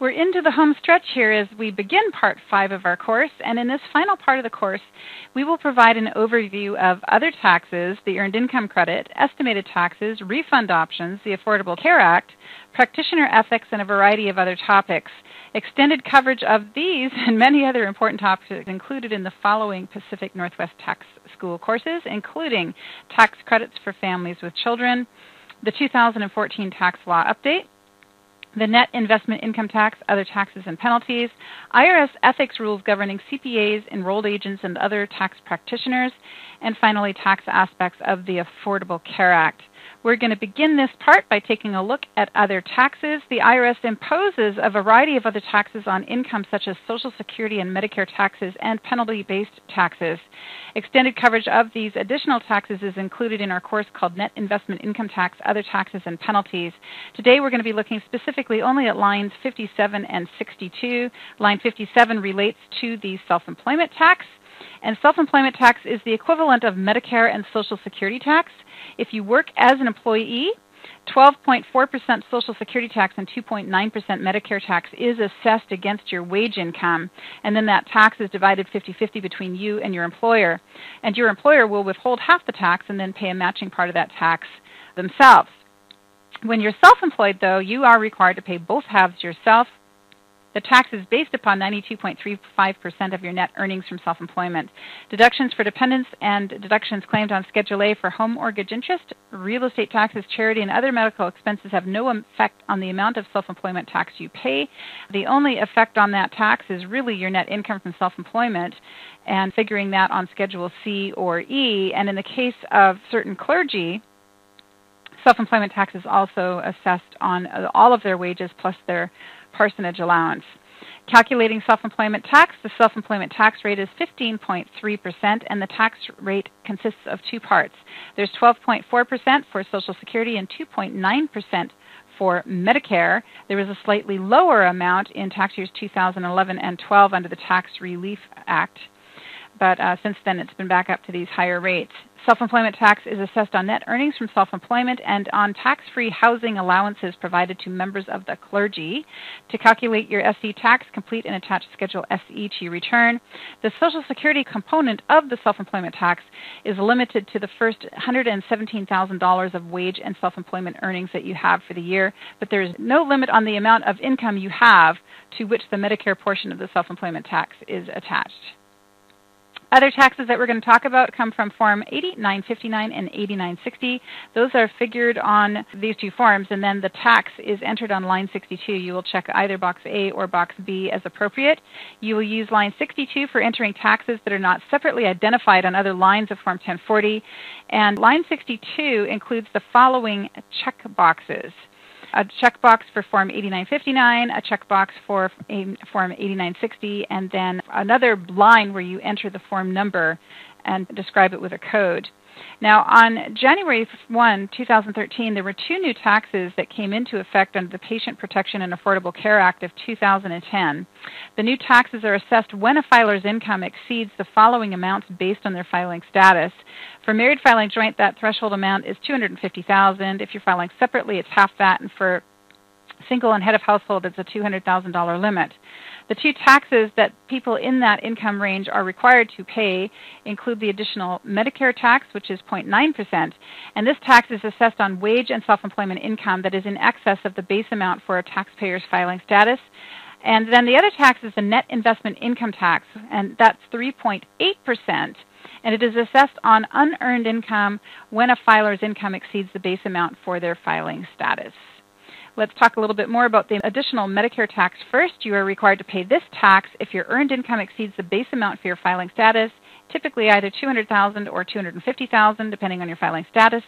We're into the home stretch here as we begin Part 5 of our course, and in this final part of the course, we will provide an overview of other taxes, the Earned Income Credit, estimated taxes, refund options, the Affordable Care Act, practitioner ethics, and a variety of other topics. Extended coverage of these and many other important topics included in the following Pacific Northwest Tax School courses, including tax credits for families with children, the 2014 Tax Law Update, the net investment income tax, other taxes and penalties, IRS ethics rules governing CPAs, enrolled agents, and other tax practitioners, and finally, tax aspects of the Affordable Care Act. We're going to begin this part by taking a look at other taxes. The IRS imposes a variety of other taxes on income such as Social Security and Medicare taxes and penalty-based taxes. Extended coverage of these additional taxes is included in our course called Net Investment Income Tax, Other Taxes and Penalties. Today we're going to be looking specifically only at lines 57 and 62. Line 57 relates to the self-employment tax. And self-employment tax is the equivalent of Medicare and Social Security tax. If you work as an employee, 12.4% Social Security tax and 2.9% Medicare tax is assessed against your wage income, and then that tax is divided 50-50 between you and your employer. And your employer will withhold half the tax and then pay a matching part of that tax themselves. When you're self-employed, though, you are required to pay both halves yourself. The tax is based upon 92.35% of your net earnings from self-employment. Deductions for dependents and deductions claimed on Schedule A for home mortgage interest, real estate taxes, charity, and other medical expenses have no effect on the amount of self-employment tax you pay. The only effect on that tax is really your net income from self-employment and figuring that on Schedule C or E. And in the case of certain clergy, self-employment tax is also assessed on all of their wages plus their parsonage allowance. Calculating self-employment tax, the self-employment tax rate is 15.3%, and the tax rate consists of two parts. There's 12.4% for Social Security and 2.9% for Medicare. There was a slightly lower amount in tax years 2011 and 12 under the Tax Relief Act, but since then it's been back up to these higher rates. Self-employment tax is assessed on net earnings from self-employment and on tax-free housing allowances provided to members of the clergy. To calculate your SE tax, complete and attach Schedule SE to your return. The Social Security component of the self-employment tax is limited to the first $117,000 of wage and self-employment earnings that you have for the year, but there is no limit on the amount of income you have to which the Medicare portion of the self-employment tax is attached. Other taxes that we're going to talk about come from Form 8959 and 8960. Those are figured on these two forms, and then the tax is entered on line 62. You will check either box A or box B as appropriate. You will use line 62 for entering taxes that are not separately identified on other lines of Form 1040. And line 62 includes the following check boxes: a checkbox for Form 8959, a checkbox for Form 8960, and then another line where you enter the form number and describe it with a code. Now, on January 1, 2013, there were two new taxes that came into effect under the Patient Protection and Affordable Care Act of 2010. The new taxes are assessed when a filer's income exceeds the following amounts based on their filing status. For married filing joint, that threshold amount is $250,000. If you're filing separately, it's half that, and for single and head of household, it's a $200,000 limit. The two taxes that people in that income range are required to pay include the additional Medicare tax, which is 0.9%, and this tax is assessed on wage and self-employment income that is in excess of the base amount for a taxpayer's filing status. And then the other tax is the net investment income tax, and that's 3.8%, and it is assessed on unearned income when a filer's income exceeds the base amount for their filing status. Let's talk a little bit more about the additional Medicare tax first. You are required to pay this tax if your earned income exceeds the base amount for your filing status, typically either $200,000 or $250,000, depending on your filing status.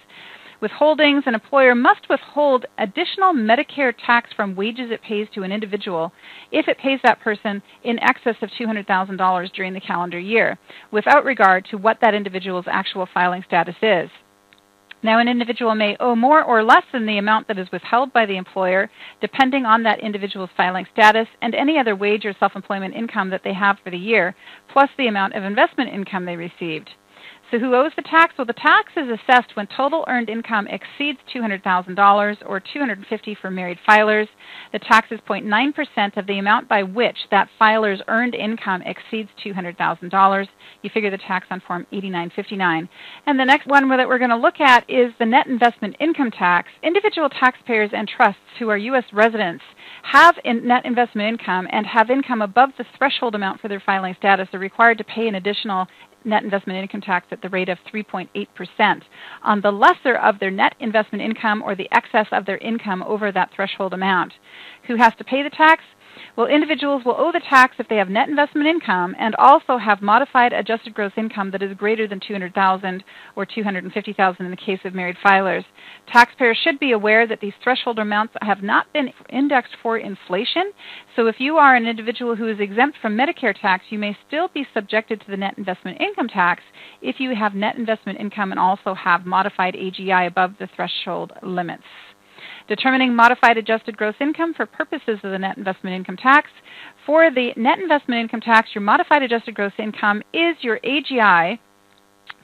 Withholdings: an employer must withhold additional Medicare tax from wages it pays to an individual if it pays that person in excess of $200,000 during the calendar year, without regard to what that individual's actual filing status is. Now, an individual may owe more or less than the amount that is withheld by the employer, depending on that individual's filing status and any other wage or self-employment income that they have for the year, plus the amount of investment income they received. So who owes the tax? Well, the tax is assessed when total earned income exceeds $200,000 or $250,000 for married filers. The tax is 0.9% of the amount by which that filer's earned income exceeds $200,000. You figure the tax on Form 8959. And the next one that we're going to look at is the net investment income tax. Individual taxpayers and trusts who are U.S. residents have net investment income and have income above the threshold amount for their filing status are required to pay an additional net investment income tax at the rate of 3.8% on the lesser of their net investment income or the excess of their income over that threshold amount. Who has to pay the tax? Well, individuals will owe the tax if they have net investment income and also have modified adjusted gross income that is greater than $200,000 or $250,000 in the case of married filers. Taxpayers should be aware that these threshold amounts have not been indexed for inflation. So if you are an individual who is exempt from Medicare tax, you may still be subjected to the net investment income tax if you have net investment income and also have modified AGI above the threshold limits. Determining modified adjusted gross income for purposes of the net investment income tax. For the net investment income tax, your modified adjusted gross income is your AGI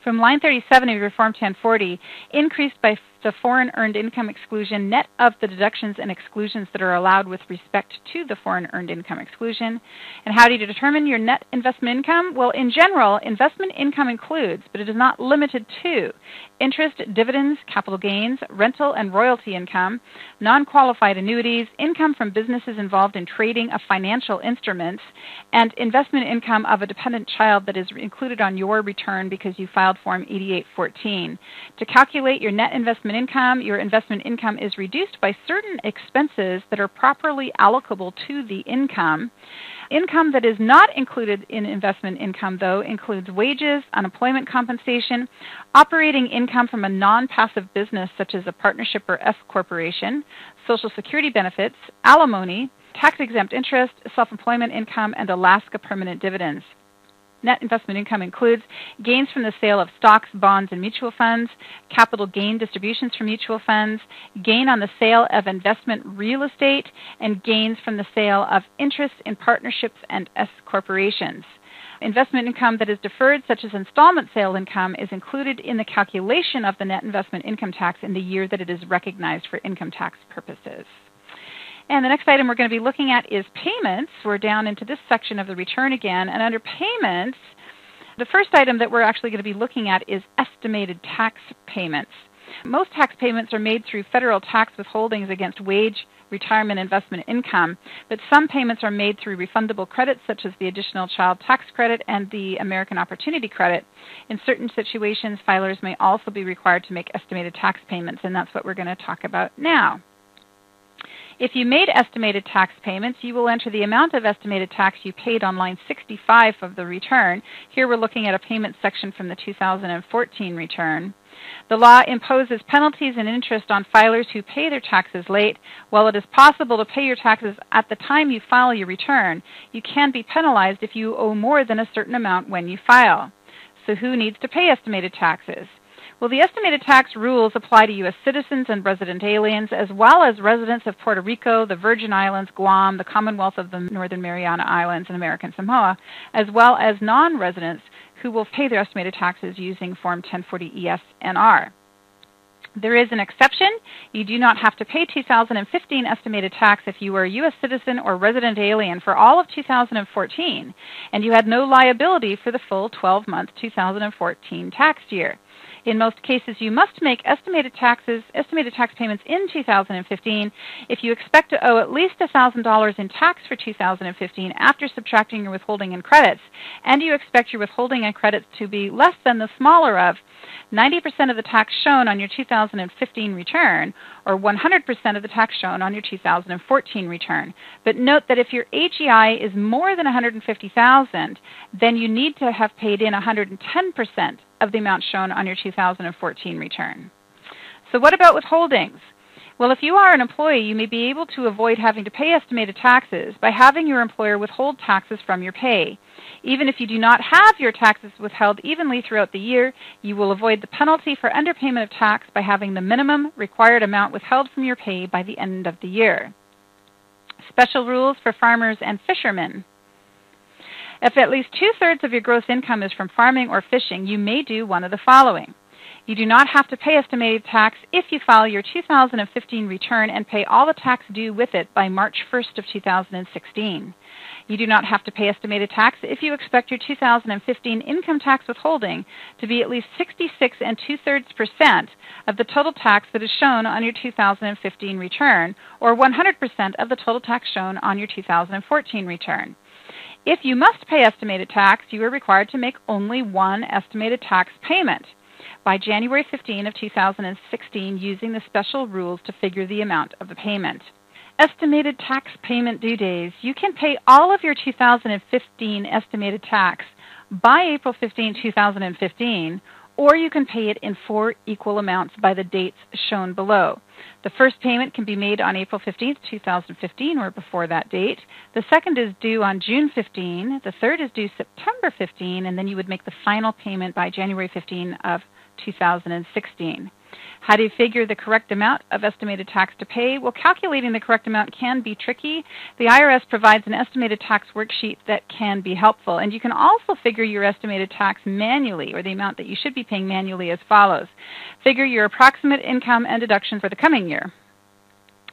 from line 37 of your Form 1040, increased by the foreign earned income exclusion net of the deductions and exclusions that are allowed with respect to the foreign earned income exclusion. And how do you determine your net investment income? Well, in general, investment income includes, but it is not limited to, interest, dividends, capital gains, rental and royalty income, non-qualified annuities, income from businesses involved in trading of financial instruments, and investment income of a dependent child that is included on your return because you filed Form 8814. To calculate your net investment income, your investment income is reduced by certain expenses that are properly allocable to the income. Income that is not included in investment income, though, includes wages, unemployment compensation, operating income from a non-passive business such as a partnership or S corporation, Social Security benefits, alimony, tax-exempt interest, self-employment income, and Alaska permanent dividends. Net investment income includes gains from the sale of stocks, bonds, and mutual funds, capital gain distributions from mutual funds, gain on the sale of investment real estate, and gains from the sale of interests in partnerships and S corporations. Investment income that is deferred, such as installment sale income, is included in the calculation of the net investment income tax in the year that it is recognized for income tax purposes. And the next item we're going to be looking at is payments. We're down into this section of the return again. And under payments, the first item that we're actually going to be looking at is estimated tax payments. Most tax payments are made through federal tax withholdings against wage, retirement, investment income, but some payments are made through refundable credits such as the Additional Child Tax Credit and the American Opportunity Credit. In certain situations, filers may also be required to make estimated tax payments, and that's what we're going to talk about now. If you made estimated tax payments, you will enter the amount of estimated tax you paid on line 65 of the return. Here we're looking at a payment section from the 2014 return. The law imposes penalties and interest on filers who pay their taxes late. While it is possible to pay your taxes at the time you file your return, you can be penalized if you owe more than a certain amount when you file. So who needs to pay estimated taxes? Well, the estimated tax rules apply to U.S. citizens and resident aliens, as well as residents of Puerto Rico, the Virgin Islands, Guam, the Commonwealth of the Northern Mariana Islands, and American Samoa, as well as non-residents who will pay their estimated taxes using Form 1040-ES-NR. There is an exception. You do not have to pay 2015 estimated tax if you were a U.S. citizen or resident alien for all of 2014, and you had no liability for the full 12-month 2014 tax year. In most cases, you must make estimated tax payments in 2015 if you expect to owe at least $1,000 in tax for 2015 after subtracting your withholding and credits, and you expect your withholding and credits to be less than the smaller of 90% of the tax shown on your 2015 return or 100% of the tax shown on your 2014 return. But note that if your AGI is more than $150,000, then you need to have paid in 110% of the amount shown on your 2014 return. So what about withholdings? Well, if you are an employee, you may be able to avoid having to pay estimated taxes by having your employer withhold taxes from your pay. Even if you do not have your taxes withheld evenly throughout the year, you will avoid the penalty for underpayment of tax by having the minimum required amount withheld from your pay by the end of the year. Special rules for farmers and fishermen. If at least 2/3 of your gross income is from farming or fishing, you may do one of the following. You do not have to pay estimated tax if you file your 2015 return and pay all the tax due with it by March 1st of 2016. You do not have to pay estimated tax if you expect your 2015 income tax withholding to be at least 66 2/3% of the total tax that is shown on your 2015 return, or 100% of the total tax shown on your 2014 return. If you must pay estimated tax, you are required to make only one estimated tax payment by January 15 of 2016 using the special rules to figure the amount of the payment. Estimated tax payment due days. You can pay all of your 2015 estimated tax by April 15, 2015, or you can pay it in 4 equal amounts by the dates shown below. The first payment can be made on April 15, 2015, or before that date. The second is due on June 15. The third is due September 15, and then you would make the final payment by January 15 of 2016. How do you figure the correct amount of estimated tax to pay? Well, calculating the correct amount can be tricky. The IRS provides an estimated tax worksheet that can be helpful, and you can also figure your estimated tax manually, or the amount that you should be paying manually, as follows. Figure your approximate income and deductions for the coming year,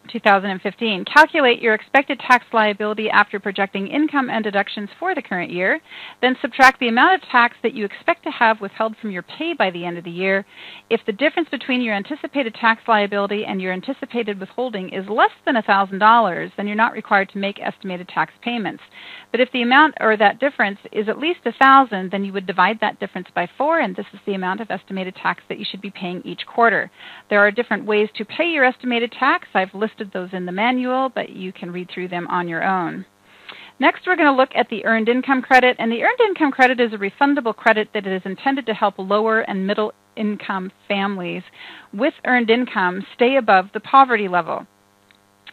2015. Calculate your expected tax liability after projecting income and deductions for the current year. Then subtract the amount of tax that you expect to have withheld from your pay by the end of the year. If the difference between your anticipated tax liability and your anticipated withholding is less than $1,000, then you're not required to make estimated tax payments. But if the amount or that difference is at least $1,000, then you would divide that difference by 4, and this is the amount of estimated tax that you should be paying each quarter. There are different ways to pay your estimated tax. I've listed those in the manual, but you can read through them on your own. Next, we're going to look at the Earned Income Credit, and the Earned Income Credit is a refundable credit that is intended to help lower and middle income families with earned income stay above the poverty level.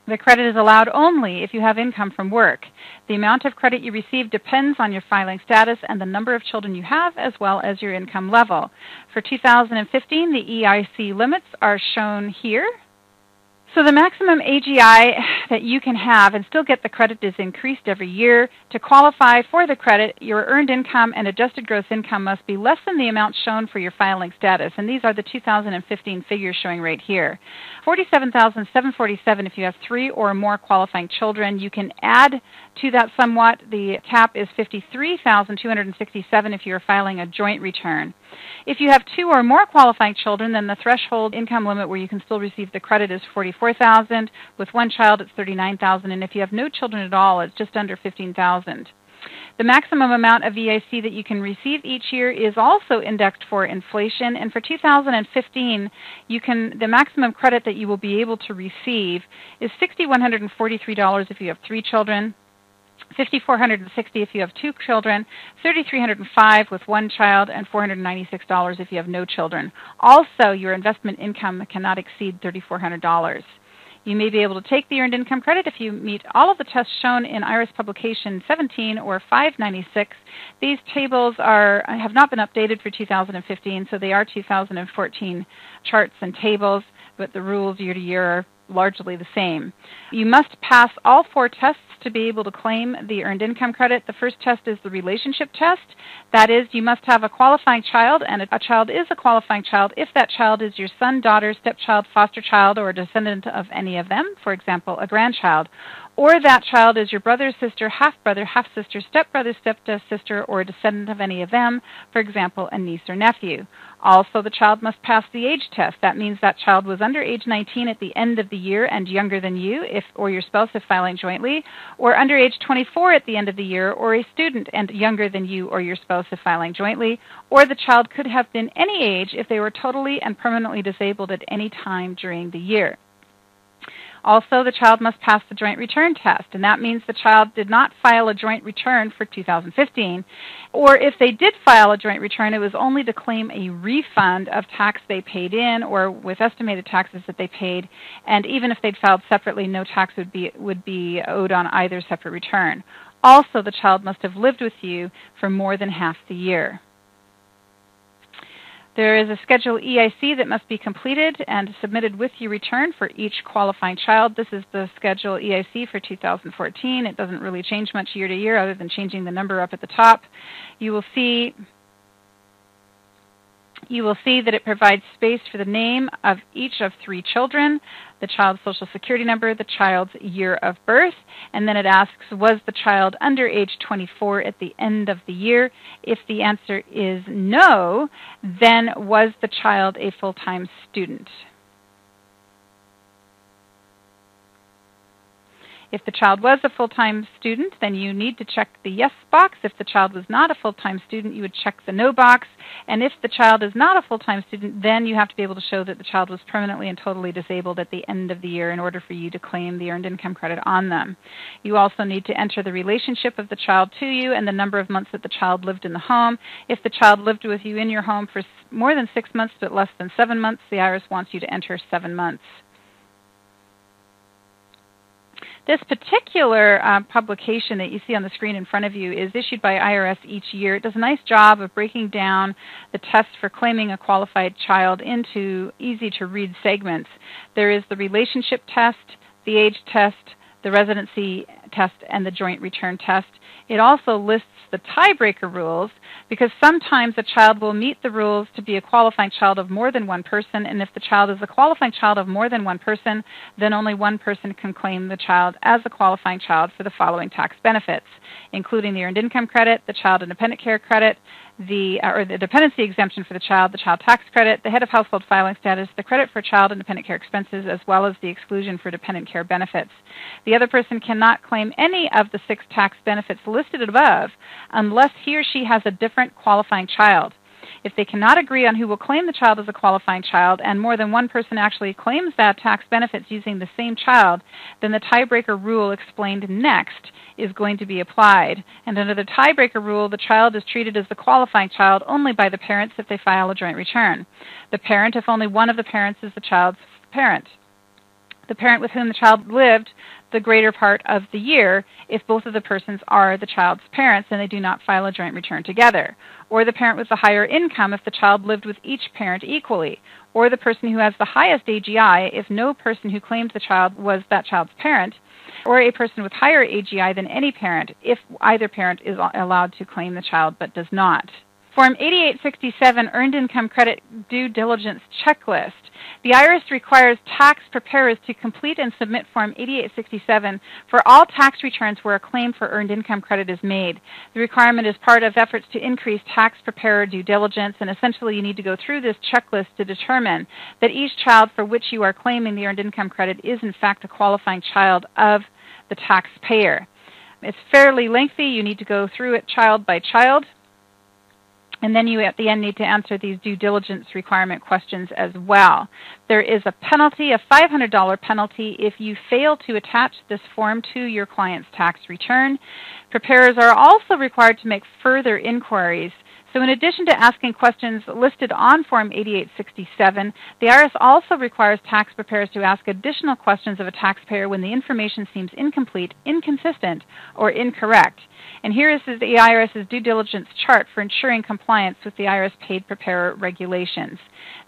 The credit is allowed only if you have income from work. The amount of credit you receive depends on your filing status and the number of children you have, as well as your income level. For 2015, the EIC limits are shown here. So the maximum AGI that you can have and still get the credit is increased every year. To qualify for the credit, your earned income and adjusted gross income must be less than the amount shown for your filing status. And these are the 2015 figures showing right here. $47,747 if you have 3 or more qualifying children. You can add to that somewhat. The cap is $53,267 if you are filing a joint return. If you have 2 or more qualifying children, then the threshold income limit where you can still receive the credit is $44,000. With 1 child, it's $39,000, and if you have no children at all, it's just under $15,000. The maximum amount of EIC that you can receive each year is also indexed for inflation, and for 2015, the maximum credit that you will be able to receive is $6,143 if you have 3 children. $5,460 if you have 2 children, $3,305 with 1 child, and $496 if you have no children. Also, your investment income cannot exceed $3,400. You may be able to take the Earned Income Credit if you meet all of the tests shown in IRS Publication 17 or 596. These tables have not been updated for 2015, so they are 2014 charts and tables, but the rules year to year are largely the same. You must pass all 4 tests to be able to claim the Earned Income Credit. The first test is the relationship test. That is, you must have a qualifying child, and a child is a qualifying child if that child is your son, daughter, stepchild, foster child, or a descendant of any of them, for example, a grandchild. Or that child is your brother, sister, half-brother, half-sister, stepbrother, stepsister, or a descendant of any of them, for example, a niece or nephew. Also, the child must pass the age test. That means that child was under age 19 at the end of the year and younger than you, or your spouse if filing jointly, or under age 24 at the end of the year, or a student and younger than you or your spouse if filing jointly, or the child could have been any age if they were totally and permanently disabled at any time during the year. Also, the child must pass the joint return test, and that means the child did not file a joint return for 2015, or if they did file a joint return, it was only to claim a refund of tax they paid in or with estimated taxes that they paid, and even if they'd filed separately, no tax would be owed on either separate return. Also, the child must have lived with you for more than half the year. There is a Schedule EIC that must be completed and submitted with your return for each qualifying child. This is the Schedule EIC for 2014. It doesn't really change much year to year other than changing the number up at the top. You will see that it provides space for the name of each of 3 children, the child's social security number, the child's year of birth, and then it asks, was the child under age 24 at the end of the year? If the answer is no, then was the child a full-time student? If the child was a full-time student, then you need to check the yes box. If the child was not a full-time student, you would check the no box. And if the child is not a full-time student, then you have to be able to show that the child was permanently and totally disabled at the end of the year in order for you to claim the earned income credit on them. You also need to enter the relationship of the child to you and the number of months that the child lived in the home. If the child lived with you in your home for more than 6 months but less than 7 months, the IRS wants you to enter 7 months. This particular publication that you see on the screen in front of you is issued by IRS each year. It does a nice job of breaking down the tests for claiming a qualified child into easy-to-read segments. There is the relationship test, the age test, the residency test, and the joint return test. It also lists the tiebreaker rules because sometimes a child will meet the rules to be a qualifying child of more than one person, and if the child is a qualifying child of more than one person, then only one person can claim the child as a qualifying child for the following tax benefits, including the earned income credit, the child independent care credit, the dependency exemption for the child tax credit, the head of household filing status, the credit for child independent care expenses, as well as the exclusion for dependent care benefits. The other person cannot claim any of the 6 tax benefits listed above unless he or she has a different qualifying child. If they cannot agree on who will claim the child as a qualifying child, and more than one person actually claims that tax benefits using the same child, then the tiebreaker rule explained next is going to be applied. And under the tiebreaker rule, the child is treated as the qualifying child only by the parents if they file a joint return. The parent if only one of the parents is the child's parent. The parent with whom the child lived the greater part of the year if both of the persons are the child's parents and they do not file a joint return together. Or the parent with the higher income if the child lived with each parent equally. Or the person who has the highest AGI if no person who claimed the child was that child's parent. Or a person with higher AGI than any parent if either parent is allowed to claim the child but does not. Form 8867 Earned Income Credit Due Diligence Checklist. The IRS requires tax preparers to complete and submit Form 8867 for all tax returns where a claim for earned income credit is made. The requirement is part of efforts to increase tax preparer due diligence, and essentially you need to go through this checklist to determine that each child for which you are claiming the earned income credit is in fact a qualifying child of the taxpayer. It's fairly lengthy. You need to go through it child by child. And then you, at the end, need to answer these due diligence requirement questions as well. There is a penalty, a $500 penalty, if you fail to attach this form to your client's tax return. Preparers are also required to make further inquiries. So in addition to asking questions listed on Form 8867, the IRS also requires tax preparers to ask additional questions of a taxpayer when the information seems incomplete, inconsistent, or incorrect. And here is the IRS's due diligence chart for ensuring compliance with the IRS paid preparer regulations.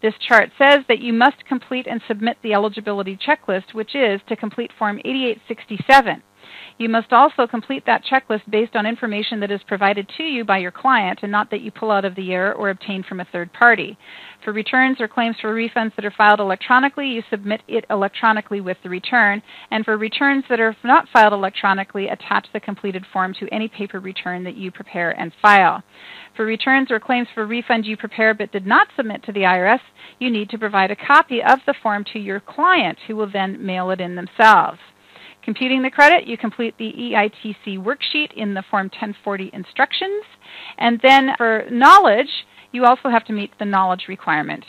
This chart says that you must complete and submit the eligibility checklist, which is to complete Form 8867. You must also complete that checklist based on information that is provided to you by your client and not that you pull out of the air or obtain from a third party. For returns or claims for refunds that are filed electronically, you submit it electronically with the return. And for returns that are not filed electronically, attach the completed form to any paper return that you prepare and file. For returns or claims for refund you prepare but did not submit to the IRS, you need to provide a copy of the form to your client, who will then mail it in themselves. Computing the credit, you complete the EITC worksheet in the Form 1040 instructions. And then for knowledge, you also have to meet the knowledge requirement.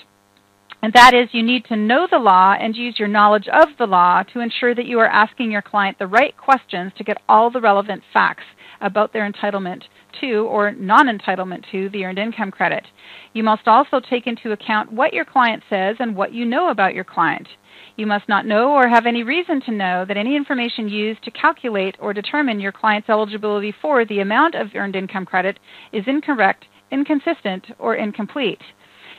And that is, you need to know the law and use your knowledge of the law to ensure that you are asking your client the right questions to get all the relevant facts about their entitlement to or non-entitlement to the earned income credit. You must also take into account what your client says and what you know about your client. You must not know or have any reason to know that any information used to calculate or determine your client's eligibility for the amount of earned income credit is incorrect, inconsistent, or incomplete.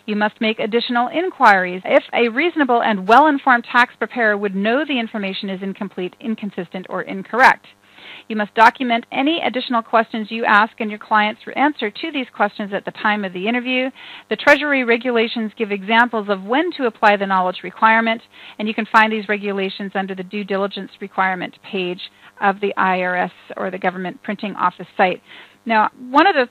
You must make additional inquiries if a reasonable and well-informed tax preparer would know the information is incomplete, inconsistent, or incorrect. You must document any additional questions you ask and your client's answer to these questions at the time of the interview. The Treasury regulations give examples of when to apply the knowledge requirement, and you can find these regulations under the due diligence requirement page of the IRS or the Government Printing Office site. Now, one of the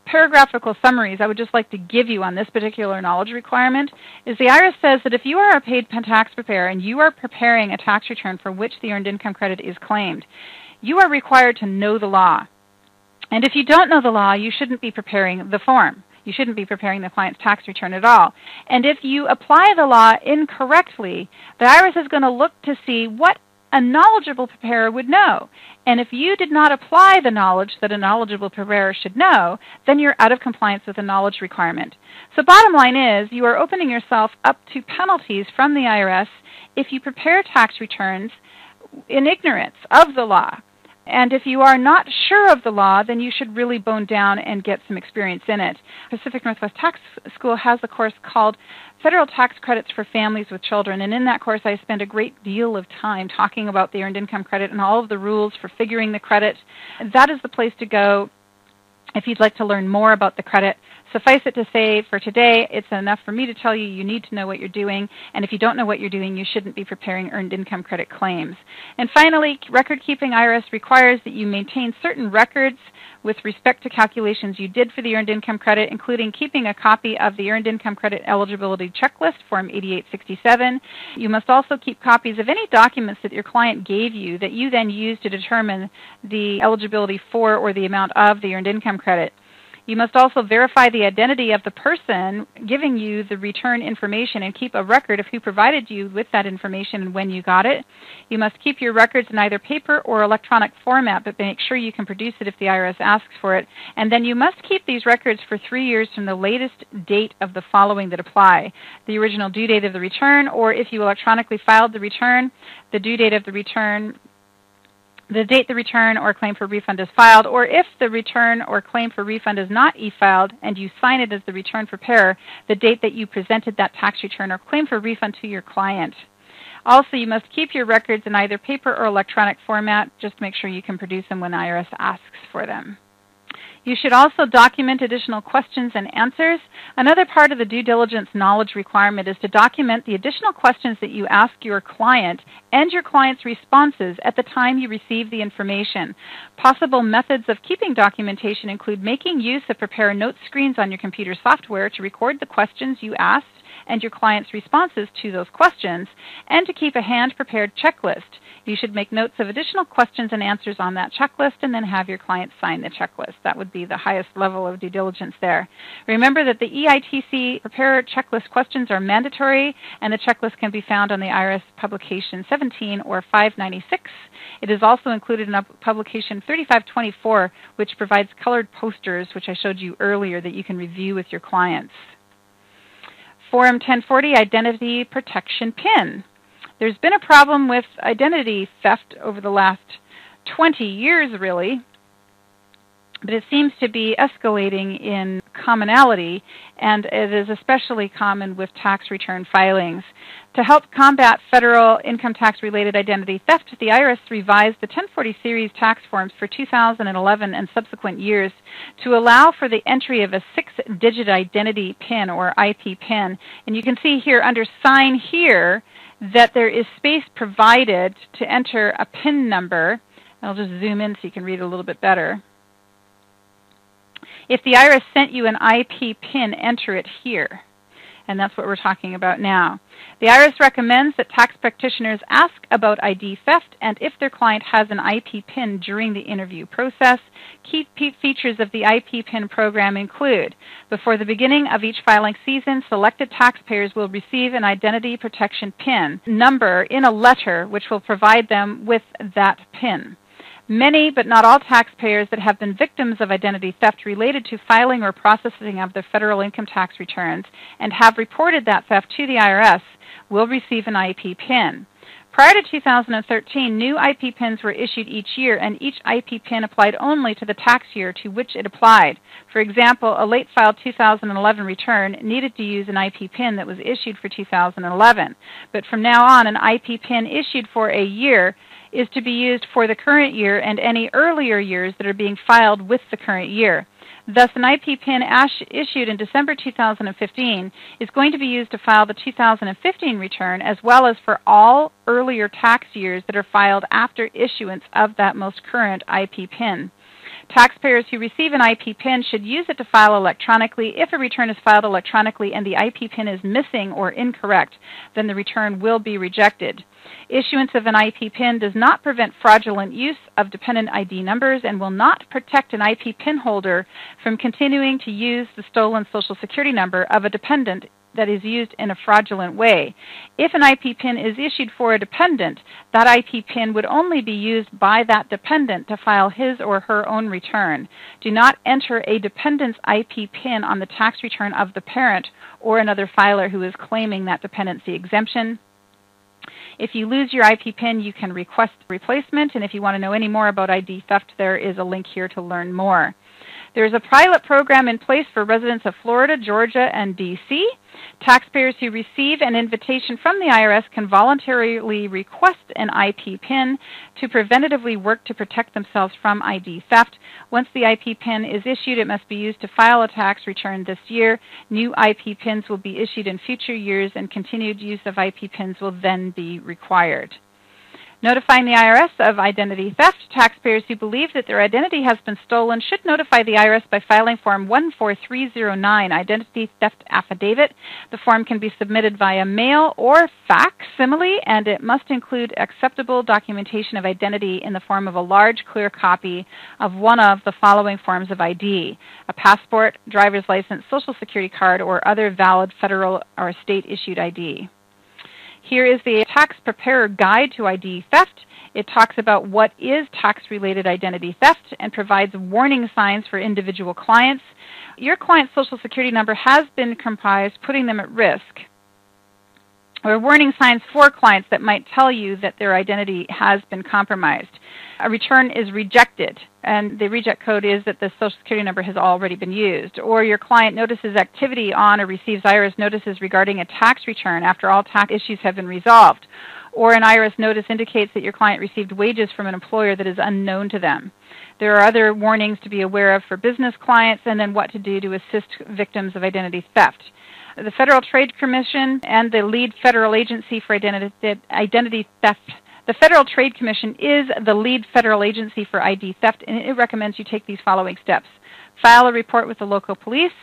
paragraphical summaries I would just like to give you on this particular knowledge requirement is the IRS says that if you are a paid tax preparer and you are preparing a tax return for which the earned income credit is claimed, you are required to know the law. And if you don't know the law, you shouldn't be preparing the form. You shouldn't be preparing the client's tax return at all. And if you apply the law incorrectly, the IRS is going to look to see what a knowledgeable preparer would know. And if you did not apply the knowledge that a knowledgeable preparer should know, then you're out of compliance with the knowledge requirement. So bottom line is, you are opening yourself up to penalties from the IRS if you prepare tax returns in ignorance of the law. And if you are not sure of the law, then you should really bone down and get some experience in it. Pacific Northwest Tax School has a course called Federal Tax Credits for Families with Children, and in that course I spend a great deal of time talking about the earned income credit and all of the rules for figuring the credit. That is the place to go if you'd like to learn more about the credit. Suffice it to say, for today, it's enough for me to tell you need to know what you're doing, and if you don't know what you're doing, you shouldn't be preparing earned income credit claims. And finally, record keeping. IRS requires that you maintain certain records with respect to calculations you did for the earned income credit, including keeping a copy of the earned income credit eligibility checklist, Form 8867. You must also keep copies of any documents that your client gave you that you then use to determine the eligibility for or the amount of the earned income credit. You must also verify the identity of the person giving you the return information and keep a record of who provided you with that information and when you got it. You must keep your records in either paper or electronic format, but make sure you can produce it if the IRS asks for it. And then you must keep these records for 3 years from the latest date of the following that apply: the original due date of the return, or if you electronically filed the return, the due date of the return, the date the return or claim for refund is filed, or if the return or claim for refund is not e-filed and you sign it as the return preparer, the date that you presented that tax return or claim for refund to your client. Also, you must keep your records in either paper or electronic format. Just make sure you can produce them when IRS asks for them. You should also document additional questions and answers. Another part of the due diligence knowledge requirement is to document the additional questions that you ask your client and your client's responses at the time you receive the information. Possible methods of keeping documentation include making use of prepare note screens on your computer software to record the questions you asked and your client's responses to those questions, and to keep a hand-prepared checklist. You should make notes of additional questions and answers on that checklist and then have your client sign the checklist. That would be the highest level of due diligence there. Remember that the EITC Preparer Checklist questions are mandatory, and the checklist can be found on the IRS Publication 17 or 596. It is also included in Publication 3524, which provides colored posters, which I showed you earlier, that you can review with your clients. Form 1040, Identity Protection PIN. There's been a problem with identity theft over the last 20 years, really, but it seems to be escalating in commonality, and it is especially common with tax return filings. To help combat federal income tax-related identity theft, the IRS revised the 1040 series tax forms for 2011 and subsequent years to allow for the entry of a 6-digit identity PIN or IP PIN. And you can see here under Sign Here that there is space provided to enter a PIN number. I'll just zoom in so you can read a little bit better. If the IRS sent you an IP PIN, enter it here. And that's what we're talking about now. The IRS recommends that tax practitioners ask about ID theft and if their client has an IP PIN during the interview process. Key features of the IP PIN program include: before the beginning of each filing season, selected taxpayers will receive an identity protection PIN number in a letter which will provide them with that PIN. Many, but not all, taxpayers that have been victims of identity theft related to filing or processing of their federal income tax returns and have reported that theft to the IRS will receive an IP PIN. Prior to 2013, new IP PINs were issued each year, and each IP PIN applied only to the tax year to which it applied. For example, a late-filed 2011 return needed to use an IP PIN that was issued for 2011. But from now on, an IP PIN issued for a year is to be used for the current year and any earlier years that are being filed with the current year. Thus, an IP PIN issued in December 2015 is going to be used to file the 2015 return, as well as for all earlier tax years that are filed after issuance of that most current IP PIN. Taxpayers who receive an IP PIN should use it to file electronically. If a return is filed electronically and the IP PIN is missing or incorrect, then the return will be rejected. Issuance of an IP PIN does not prevent fraudulent use of dependent ID numbers and will not protect an IP PIN holder from continuing to use the stolen Social Security number of a dependent that is used in a fraudulent way. If an IP PIN is issued for a dependent, that IP PIN would only be used by that dependent to file his or her own return. Do not enter a dependent's IP PIN on the tax return of the parent or another filer who is claiming that dependency exemption. If you lose your IP PIN, you can request replacement, and if you want to know any more about ID theft, there is a link here to learn more. There is a pilot program in place for residents of Florida, Georgia, and D.C. Taxpayers who receive an invitation from the IRS can voluntarily request an IP PIN to preventatively work to protect themselves from ID theft. Once the IP PIN is issued, it must be used to file a tax return this year. New IP PINs will be issued in future years, and continued use of IP PINs will then be required. Notifying the IRS of identity theft. Taxpayers who believe that their identity has been stolen should notify the IRS by filing Form 14309, Identity Theft Affidavit. The form can be submitted via mail or facsimile, and it must include acceptable documentation of identity in the form of a large, clear copy of one of the following forms of ID: a passport, driver's license, Social Security card, or other valid federal or state-issued ID. Here is the Tax Preparer Guide to ID Theft. It talks about what is tax-related identity theft and provides warning signs for individual clients. Your client's Social Security number has been comprised, putting them at risk, or warning signs for clients that might tell you that their identity has been compromised. A return is rejected, and the reject code is that the Social Security number has already been used. Or your client notices activity on or receives IRS notices regarding a tax return after all tax issues have been resolved. Or an IRS notice indicates that your client received wages from an employer that is unknown to them. There are other warnings to be aware of for business clients, and then what to do to assist victims of identity theft. The Federal Trade Commission and the lead federal agency for identity theft. The Federal Trade Commission is the lead federal agency for ID theft, and it recommends you take these following steps. File a report with the local police,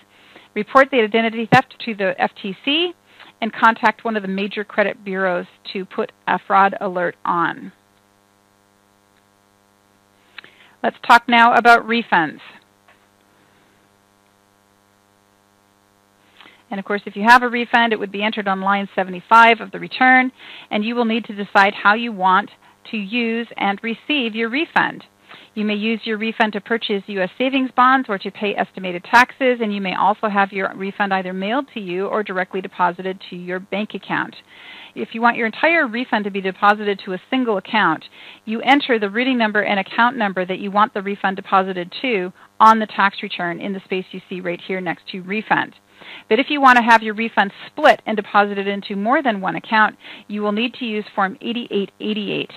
report the identity theft to the FTC, and contact one of the major credit bureaus to put a fraud alert on. Let's talk now about refunds. And of course, if you have a refund, it would be entered on line 75 of the return, and you will need to decide how you want to use and receive your refund. You may use your refund to purchase U.S. savings bonds or to pay estimated taxes, and you may also have your refund either mailed to you or directly deposited to your bank account. If you want your entire refund to be deposited to a single account, you enter the routing number and account number that you want the refund deposited to on the tax return in the space you see right here next to refund. But if you want to have your refund split and deposited into more than one account, you will need to use Form 8888.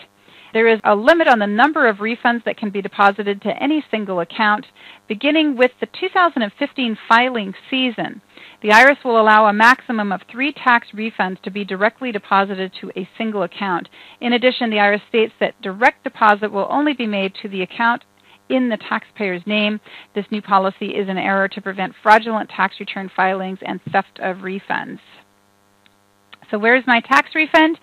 There is a limit on the number of refunds that can be deposited to any single account. Beginning with the 2015 filing season, the IRS will allow a maximum of 3 tax refunds to be directly deposited to a single account. In addition, the IRS states that direct deposit will only be made to the account in the taxpayer's name. This new policy is an error to prevent fraudulent tax return filings and theft of refunds. So where's my tax refund?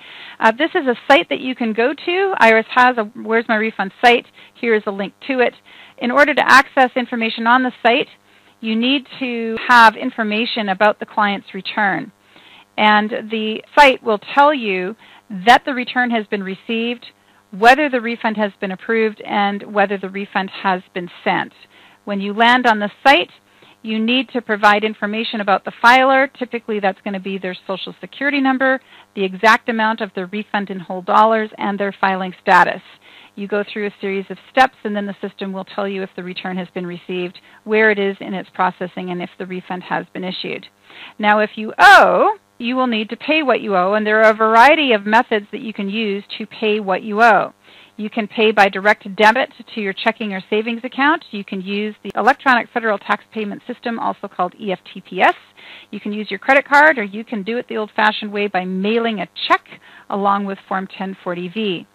This is a site that you can go to. IRS has a Where's My Refund site. Here is a link to it. In order to access information on the site, you need to have information about the client's return. And the site will tell you that the return has been received, whether the refund has been approved, and whether the refund has been sent. When you land on the site, You need to provide information about the filer. Typically, that's going to be their Social Security number, the exact amount of the refund in whole dollars, and their filing status. You go through a series of steps, and then the system will tell you if the return has been received, where it is in its processing, and if the refund has been issued. Now, if you owe, you will need to pay what you owe, and there are a variety of methods that you can use to pay what you owe. You can pay by direct debit to your checking or savings account. You can use the Electronic Federal Tax Payment System, also called EFTPS. You can use your credit card, or you can do it the old-fashioned way by mailing a check along with Form 1040-V.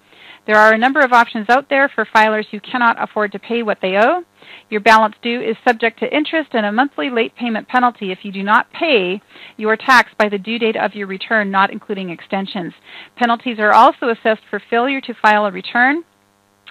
There are a number of options out there for filers who cannot afford to pay what they owe. Your balance due is subject to interest and a monthly late payment penalty if you do not pay your tax by the due date of your return, not including extensions. Penalties are also assessed for failure to file a return,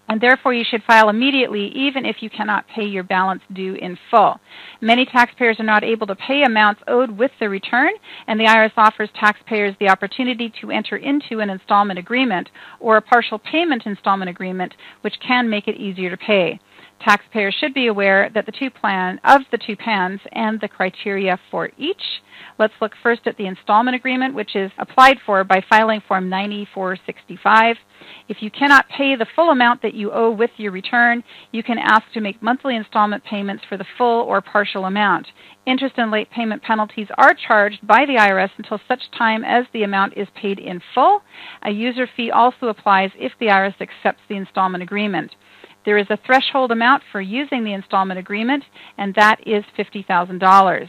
and therefore you should file immediately even if you cannot pay your balance due in full. Many taxpayers are not able to pay amounts owed with the return, and the IRS offers taxpayers the opportunity to enter into an installment agreement or a partial payment installment agreement, which can make it easier to pay. Taxpayers should be aware that the two plans and the criteria for each. Let's look first at the installment agreement, which is applied for by filing Form 9465. If you cannot pay the full amount that you owe with your return, you can ask to make monthly installment payments for the full or partial amount. Interest and late payment penalties are charged by the IRS until such time as the amount is paid in full. A user fee also applies if the IRS accepts the installment agreement. There is a threshold amount for using the installment agreement, and that is $50,000.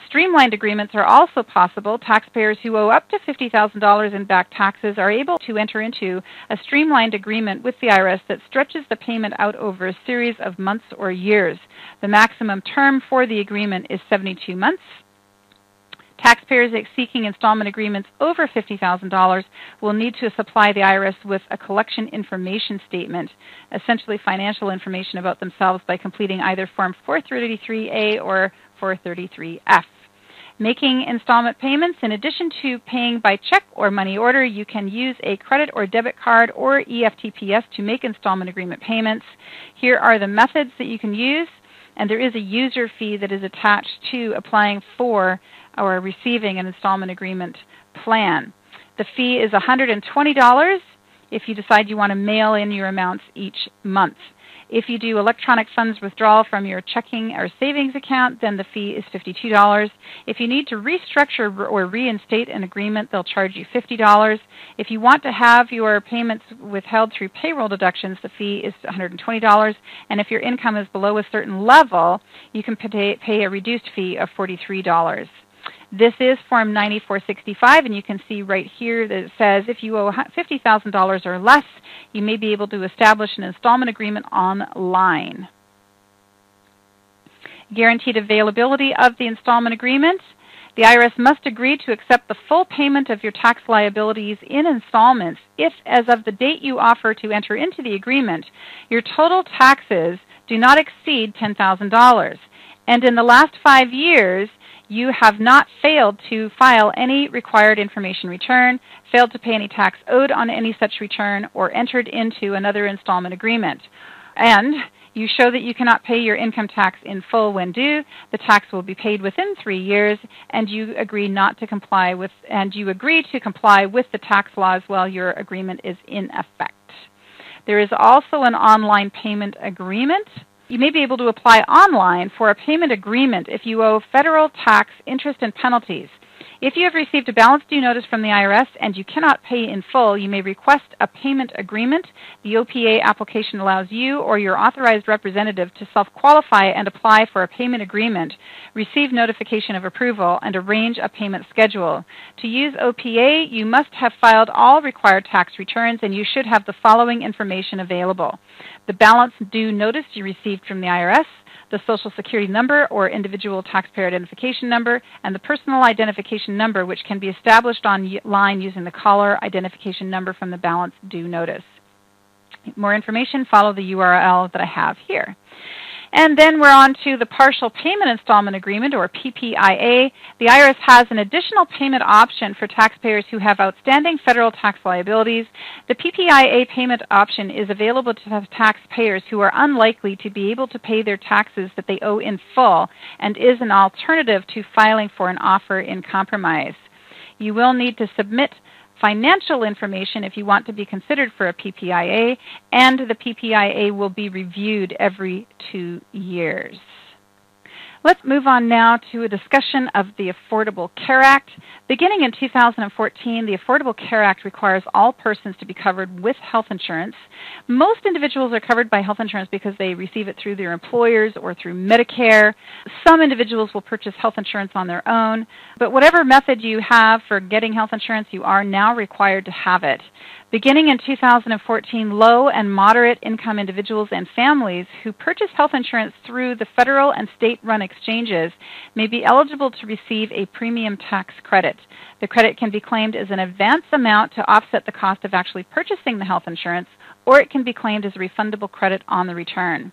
Streamlined agreements are also possible. Taxpayers who owe up to $50,000 in back taxes are able to enter into a streamlined agreement with the IRS that stretches the payment out over a series of months or years. The maximum term for the agreement is 72 months. Taxpayers seeking installment agreements over $50,000 will need to supply the IRS with a collection information statement, essentially financial information about themselves, by completing either Form 433A or 433F. Making installment payments, in addition to paying by check or money order, you can use a credit or debit card or EFTPS to make installment agreement payments. Here are the methods that you can use, and there is a user fee that is attached to applying for or receiving an installment agreement plan. The fee is $120 if you decide you want to mail in your amounts each month. If you do electronic funds withdrawal from your checking or savings account, then the fee is $52. If you need to restructure or reinstate an agreement, they'll charge you $50. If you want to have your payments withheld through payroll deductions, the fee is $120. And if your income is below a certain level, you can pay a reduced fee of $43. This is Form 9465, and you can see right here that it says if you owe $50,000 or less, you may be able to establish an installment agreement online. Guaranteed availability of the installment agreement. The IRS must agree to accept the full payment of your tax liabilities in installments if, as of the date you offer to enter into the agreement, your total taxes do not exceed $10,000. And in the last 5 years, you have not failed to file any required information return, failed to pay any tax owed on any such return, or entered into another installment agreement. And you show that you cannot pay your income tax in full when due. The tax will be paid within 3 years, and you agree to comply with the tax laws while your agreement is in effect. There is also an online payment agreement. You may be able to apply online for a payment agreement if you owe federal tax, interest, and penalties. If you have received a balance due notice from the IRS and you cannot pay in full, you may request a payment agreement. The OPA application allows you or your authorized representative to self-qualify and apply for a payment agreement, receive notification of approval, and arrange a payment schedule. To use OPA, you must have filed all required tax returns, and you should have the following information available: the balance due notice you received from the IRS, the Social Security number or individual taxpayer identification number, and the personal identification number, which can be established online using the caller identification number from the balance due notice. More information, follow the URL that I have here. And then we're on to the Partial Payment Installment Agreement, or PPIA. The IRS has an additional payment option for taxpayers who have outstanding federal tax liabilities. The PPIA payment option is available to taxpayers who are unlikely to be able to pay their taxes that they owe in full, and is an alternative to filing for an offer in compromise. You will need to submit financial information if you want to be considered for a PPIA, and the PPIA will be reviewed every 2 years. Let's move on now to a discussion of the Affordable Care Act. Beginning in 2014, the Affordable Care Act requires all persons to be covered with health insurance. Most individuals are covered by health insurance because they receive it through their employers or through Medicare. Some individuals will purchase health insurance on their own, but whatever method you have for getting health insurance, you are now required to have it. Beginning in 2014, low and moderate income individuals and families who purchase health insurance through the federal and state-run exchanges may be eligible to receive a premium tax credit. The credit can be claimed as an advance amount to offset the cost of actually purchasing the health insurance, or it can be claimed as a refundable credit on the return.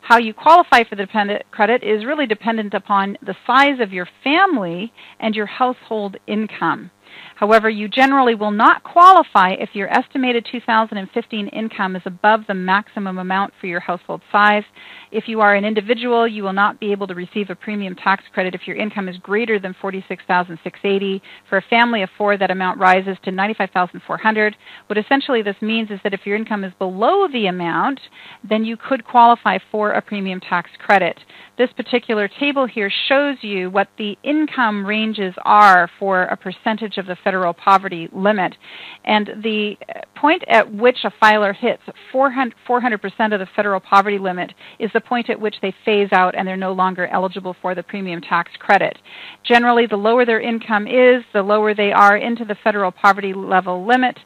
How you qualify for the credit is really dependent upon the size of your family and your household income. However, you generally will not qualify if your estimated 2015 income is above the maximum amount for your household size. If you are an individual, you will not be able to receive a premium tax credit if your income is greater than $46,680. For a family of 4, that amount rises to $95,400. What essentially this means is that if your income is below the amount, then you could qualify for a premium tax credit. This particular table here shows you what the income ranges are for a percentage of the federal poverty limit. And the point at which a filer hits 400% of the federal poverty limit is the point at which they phase out and they're no longer eligible for the premium tax credit. Generally, the lower their income is, the lower they are into the federal poverty level limit,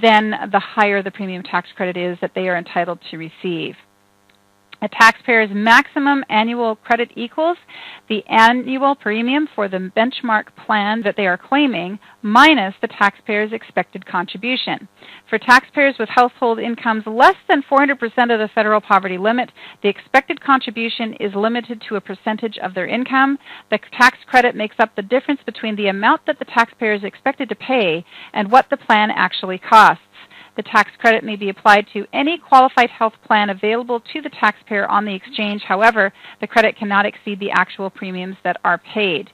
then the higher the premium tax credit is that they are entitled to receive. A taxpayer's maximum annual credit equals the annual premium for the benchmark plan that they are claiming minus the taxpayer's expected contribution. For taxpayers with household incomes less than 400% of the federal poverty limit, the expected contribution is limited to a percentage of their income. The tax credit makes up the difference between the amount that the taxpayer is expected to pay and what the plan actually costs. The tax credit may be applied to any qualified health plan available to the taxpayer on the exchange. However, the credit cannot exceed the actual premiums that are paid.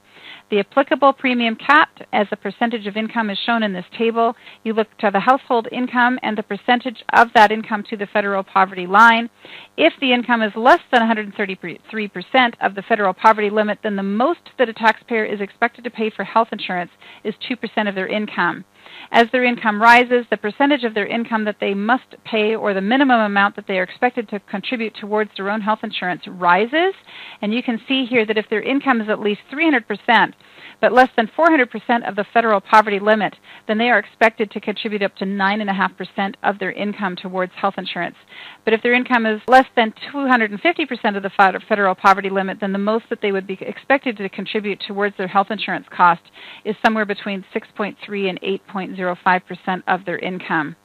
The applicable premium cap as a percentage of income is shown in this table. You look to the household income and the percentage of that income to the federal poverty line. If the income is less than 133% of the federal poverty limit, then the most that a taxpayer is expected to pay for health insurance is 2% of their income. As their income rises, the percentage of their income that they must pay, or the minimum amount that they are expected to contribute towards their own health insurance, rises. And you can see here that if their income is at least 300%, but less than 400% of the federal poverty limit, then they are expected to contribute up to 9.5% of their income towards health insurance. But if their income is less than 250% of the federal poverty limit, then the most that they would be expected to contribute towards their health insurance cost is somewhere between 6.3 and 8.05% of their income.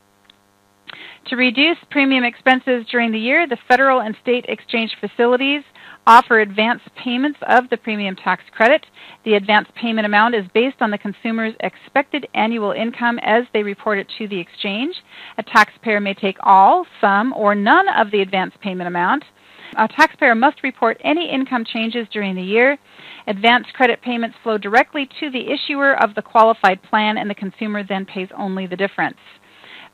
To reduce premium expenses during the year, the federal and state exchange facilities offer advance payments of the premium tax credit. The advance payment amount is based on the consumer's expected annual income as they report it to the exchange. A taxpayer may take all, some, or none of the advance payment amount. A taxpayer must report any income changes during the year. Advance credit payments flow directly to the issuer of the qualified plan, and the consumer then pays only the difference.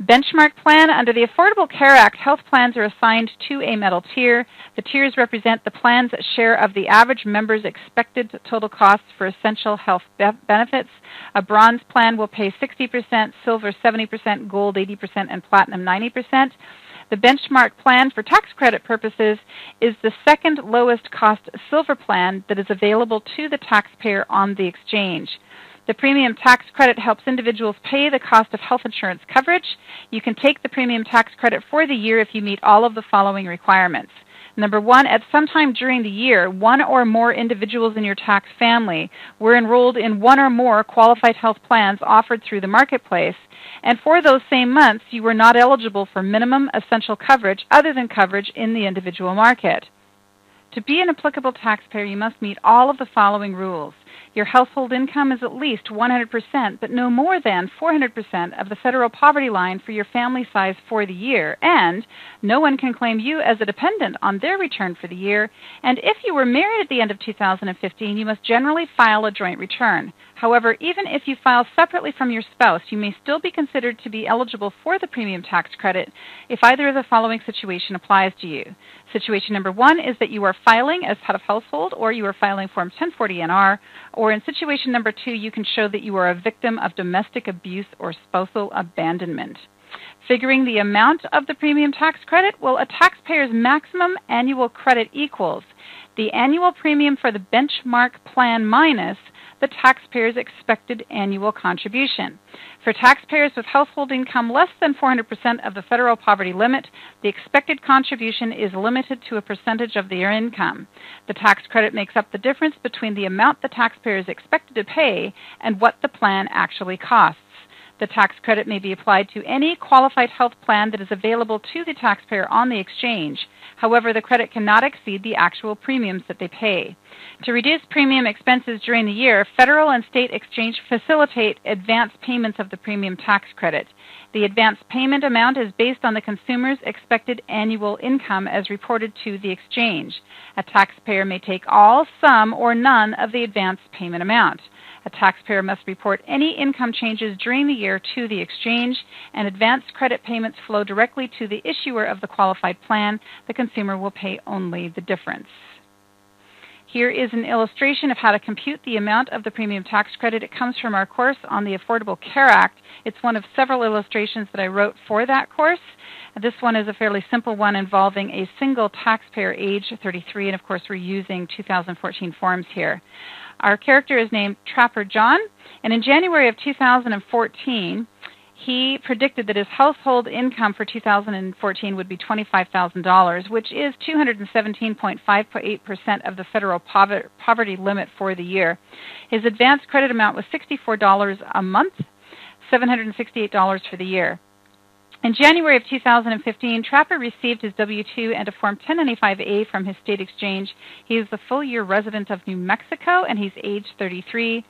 Benchmark plan. Under the Affordable Care Act, health plans are assigned to a metal tier. The tiers represent the plan's share of the average member's expected total costs for essential health benefits. A bronze plan will pay 60%, silver 70%, gold 80%, and platinum 90%. The benchmark plan for tax credit purposes is the second lowest cost silver plan that is available to the taxpayer on the exchange. The premium tax credit helps individuals pay the cost of health insurance coverage. You can take the premium tax credit for the year if you meet all of the following requirements. Number one, at some time during the year, one or more individuals in your tax family were enrolled in one or more qualified health plans offered through the marketplace, and for those same months, you were not eligible for minimum essential coverage other than coverage in the individual market. To be an applicable taxpayer, you must meet all of the following rules. Your household income is at least 100%, but no more than 400% of the federal poverty line for your family size for the year, and no one can claim you as a dependent on their return for the year, and if you were married at the end of 2015, you must generally file a joint return. However, even if you file separately from your spouse, you may still be considered to be eligible for the premium tax credit if either of the following situation applies to you. Situation number 1 is that you are filing as head of household, or you are filing Form 1040-NR, or in situation number 2, you can show that you are a victim of domestic abuse or spousal abandonment. Figuring the amount of the premium tax credit, well, a taxpayer's maximum annual credit equals the annual premium for the benchmark plan minus the taxpayer's expected annual contribution. For taxpayers with household income less than 400% of the federal poverty limit, the expected contribution is limited to a percentage of their income. The tax credit makes up the difference between the amount the taxpayer is expected to pay and what the plan actually costs. The tax credit may be applied to any qualified health plan that is available to the taxpayer on the exchange. However, the credit cannot exceed the actual premiums that they pay. To reduce premium expenses during the year, federal and state exchange facilitate advance payments of the premium tax credit. The advance payment amount is based on the consumer's expected annual income as reported to the exchange. A taxpayer may take all, some, or none of the advance payment amount. A taxpayer must report any income changes during the year to the exchange, and advance credit payments flow directly to the issuer of the qualified plan. The consumer will pay only the difference. Here is an illustration of how to compute the amount of the premium tax credit. It comes from our course on the Affordable Care Act. It's one of several illustrations that I wrote for that course. This one is a fairly simple one involving a single taxpayer age 33, and of course we're using 2014 forms here. Our character is named Trapper John, and in January of 2014, he predicted that his household income for 2014 would be $25,000, which is 217.58% of the federal poverty limit for the year. His advance credit amount was $64 a month, $768 for the year. In January of 2015, Trapper received his W-2 and a Form 1095-A from his state exchange. He is the full-year resident of New Mexico, and he's age 33.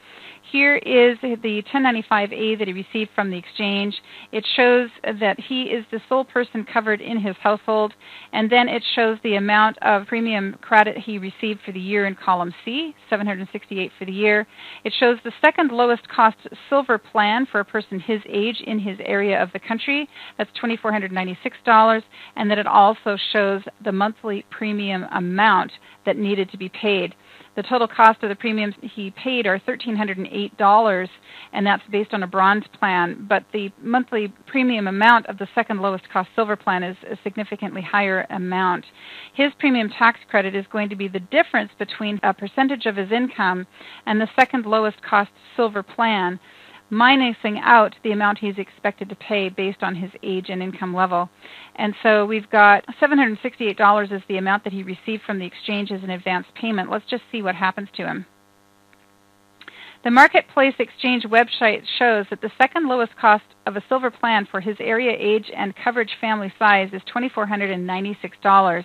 Here is the 1095-A that he received from the exchange. It shows that he is the sole person covered in his household, and then it shows the amount of premium credit he received for the year in column C, $768 for the year. It shows the second lowest cost silver plan for a person his age in his area of the country. That's $2,496, and then it also shows the monthly premium amount that needed to be paid. The total cost of the premiums he paid are $1,308, and that's based on a bronze plan, but the monthly premium amount of the second lowest cost silver plan is a significantly higher amount. His premium tax credit is going to be the difference between a percentage of his income and the second lowest cost silver plan, minusing out the amount he's expected to pay based on his age and income level. And so we've got $768 is the amount that he received from the exchange as an advance payment. Let's just see what happens to him. The Marketplace Exchange website shows that the second lowest cost of a silver plan for his area, age, and coverage family size is $2,496.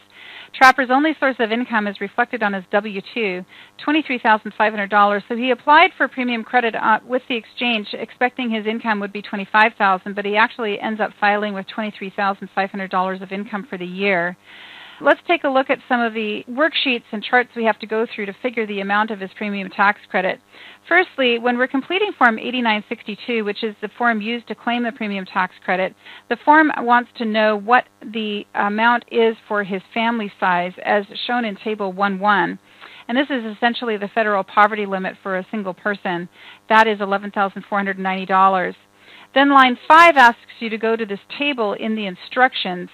Trapper's only source of income is reflected on his W-2, $23,500. So he applied for premium credit with the exchange, expecting his income would be $25,000, but he actually ends up filing with $23,500 of income for the year. Let's take a look at some of the worksheets and charts we have to go through to figure the amount of his premium tax credit. Firstly, when we're completing Form 8962, which is the form used to claim the premium tax credit, the form wants to know what the amount is for his family size, as shown in Table 1.1. And this is essentially the federal poverty limit for a single person. That is $11,490. Then line 5 asks you to go to this table in the instructions,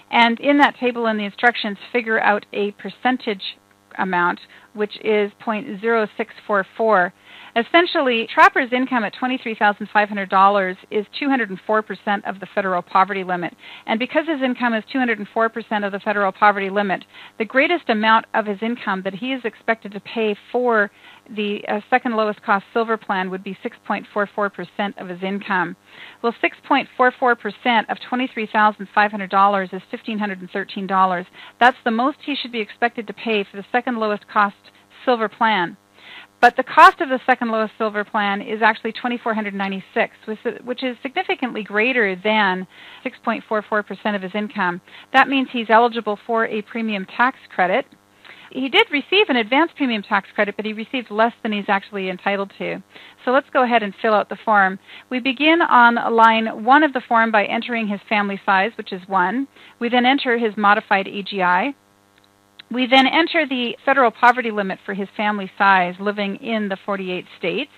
and in that table in the instructions, figure out a percentage amount. which is 0.0644. Essentially, Trapper's income at $23,500 is 204% of the federal poverty limit. And because his income is 204% of the federal poverty limit, the greatest amount of his income that he is expected to pay for the second lowest cost silver plan would be 6.44% of his income. Well, 6.44% of $23,500 is $1,513. That's the most he should be expected to pay for the second lowest cost silver plan. But the cost of the second lowest silver plan is actually $2,496, which is significantly greater than 6.44% of his income. That means he's eligible for a premium tax credit. He did receive an advance premium tax credit, but he received less than he's actually entitled to. So let's go ahead and fill out the form. We begin on line 1 of the form by entering his family size, which is 1. We then enter his modified AGI. We then enter the federal poverty limit for his family size living in the 48 states,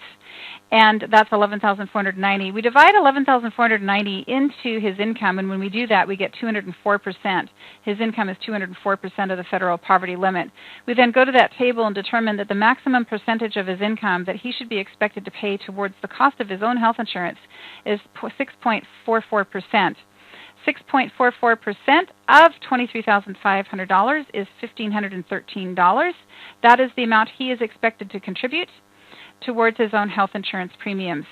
and that's $11,490. We divide $11,490 into his income, and when we do that, we get 204%. His income is 204% of the federal poverty limit. We then go to that table and determine that the maximum percentage of his income that he should be expected to pay towards the cost of his own health insurance is 6.44%. 6.44% of $23,500 is $1,513. That is the amount he is expected to contribute towards his own health insurance premiums.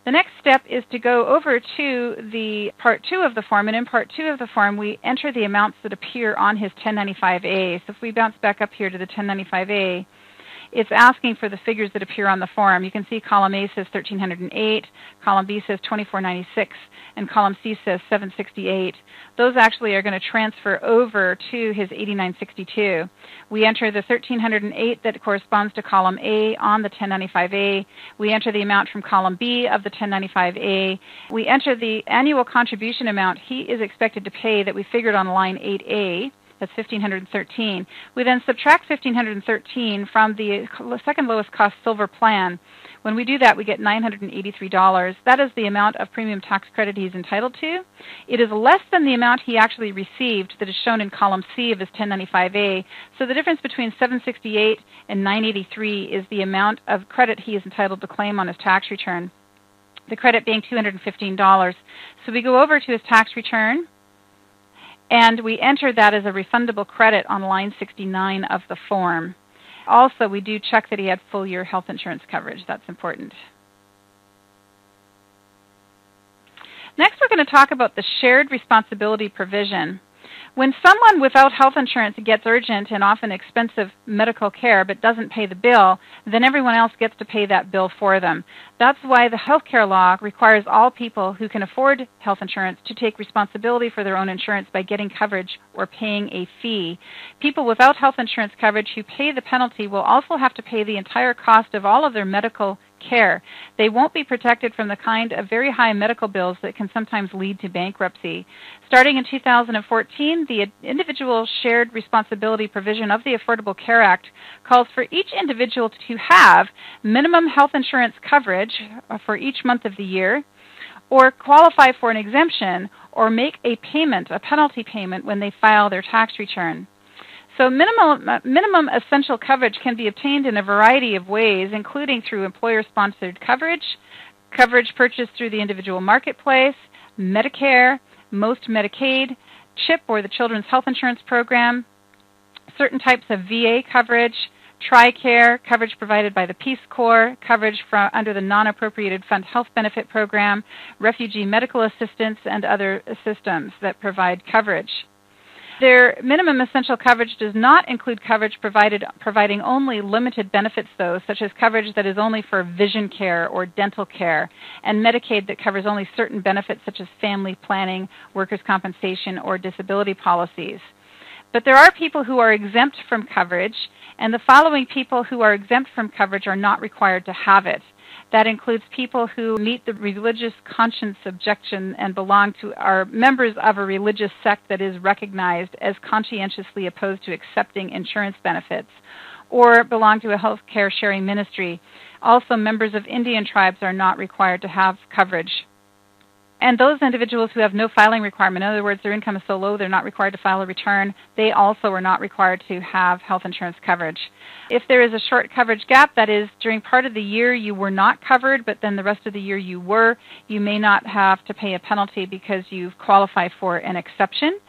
The next step is to go over to the Part 2 of the form, and in Part 2 of the form we enter the amounts that appear on his 1095A. So if we bounce back up here to the 1095A, it's asking for the figures that appear on the form. You can see column A says $1,308, column B says $2,496, and column C says $768. Those actually are going to transfer over to his $8,962. We enter the $1,308 that corresponds to column A on the 1095A. We enter the amount from column B of the 1095A. We enter the annual contribution amount he is expected to pay that we figured on line 8A. That's $1,513. We then subtract $1,513 from the second lowest cost silver plan. When we do that, we get $983. That is the amount of premium tax credit he's entitled to. It is less than the amount he actually received that is shown in column C of his 1095A. So the difference between $768 and $983 is the amount of credit he is entitled to claim on his tax return, the credit being $215. So we go over to his tax return, and we enter that as a refundable credit on line 69 of the form. Also, we do check that he had full year health insurance coverage. That's important. Next, we're going to talk about the shared responsibility provision. When someone without health insurance gets urgent and often expensive medical care but doesn't pay the bill, then everyone else gets to pay that bill for them. That's why the health care law requires all people who can afford health insurance to take responsibility for their own insurance by getting coverage or paying a fee. People without health insurance coverage who pay the penalty will also have to pay the entire cost of all of their medical care. They won't be protected from the kind of very high medical bills that can sometimes lead to bankruptcy. Starting in 2014, the individual shared responsibility provision of the Affordable Care Act calls for each individual to have minimum health insurance coverage for each month of the year, or qualify for an exemption, or make a payment, a penalty payment, when they file their tax return. So minimum essential coverage can be obtained in a variety of ways, including through employer-sponsored coverage, coverage purchased through the individual marketplace, Medicare, most Medicaid, CHIP or the Children's Health Insurance Program, certain types of VA coverage, TRICARE, coverage provided by the Peace Corps, coverage under the Non-Appropriated Fund Health Benefit Program, refugee medical assistance, and other systems that provide coverage. Their minimum essential coverage does not include coverage providing only limited benefits, though, such as coverage that is only for vision care or dental care, and Medicaid that covers only certain benefits such as family planning, workers' compensation, or disability policies. But there are people who are exempt from coverage, and the following people who are exempt from coverage are not required to have it. That includes people who meet the religious conscience objection and are members of a religious sect that is recognized as conscientiously opposed to accepting insurance benefits, or belong to a health care sharing ministry. Also, members of Indian tribes are not required to have coverage. And those individuals who have no filing requirement, in other words, their income is so low they're not required to file a return, they also are not required to have health insurance coverage. If there is a short coverage gap, that is, during part of the year you were not covered, but then the rest of the year you were, you may not have to pay a penalty because you've qualified for an exception.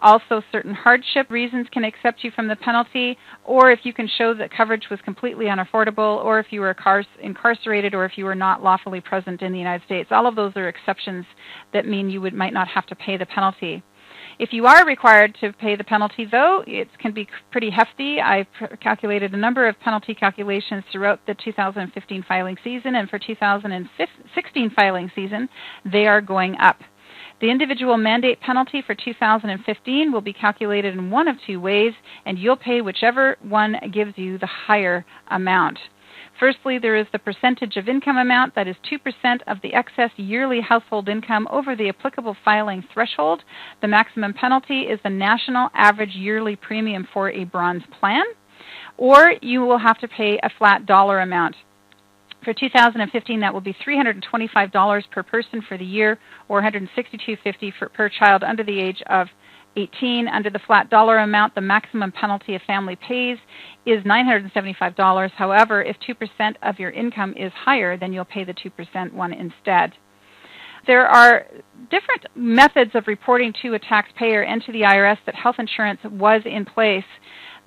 Also, certain hardship reasons can except you from the penalty, or if you can show that coverage was completely unaffordable, or if you were incarcerated, or if you were not lawfully present in the United States. All of those are exceptions that mean you might not have to pay the penalty. If you are required to pay the penalty, though, it can be pretty hefty. I've calculated a number of penalty calculations throughout the 2015 filing season, and for 2016 filing season, they are going up. The individual mandate penalty for 2015 will be calculated in one of two ways, and you'll pay whichever one gives you the higher amount. Firstly, there is the percentage of income amount, that is 2% of the excess yearly household income over the applicable filing threshold. The maximum penalty is the national average yearly premium for a bronze plan, or you will have to pay a flat dollar amount. For 2015, that will be $325 per person for the year, or $162.50 per child under the age of 18. Under the flat dollar amount, the maximum penalty a family pays is $975. However, if 2% of your income is higher, then you'll pay the 2% one instead. There are different methods of reporting to a taxpayer and to the IRS that health insurance was in place.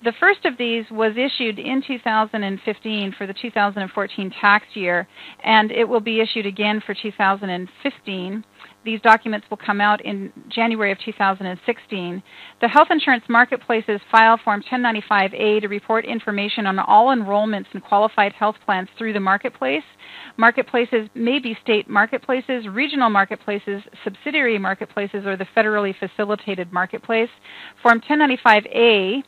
The first of these was issued in 2015 for the 2014 tax year, and it will be issued again for 2015. These documents will come out in January of 2016. The health insurance marketplaces file Form 1095A to report information on all enrollments in qualified health plans through the marketplace. Marketplaces may be state marketplaces, regional marketplaces, subsidiary marketplaces, or the federally facilitated marketplace. Form 1095A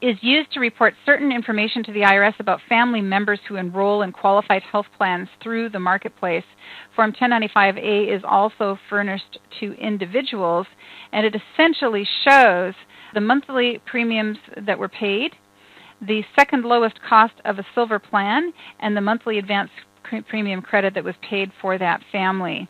is used to report certain information to the IRS about family members who enroll in qualified health plans through the marketplace. Form 1095A is also furnished to individuals, and it essentially shows the monthly premiums that were paid, the second lowest cost of a silver plan, and the monthly advance premium credit that was paid for that family.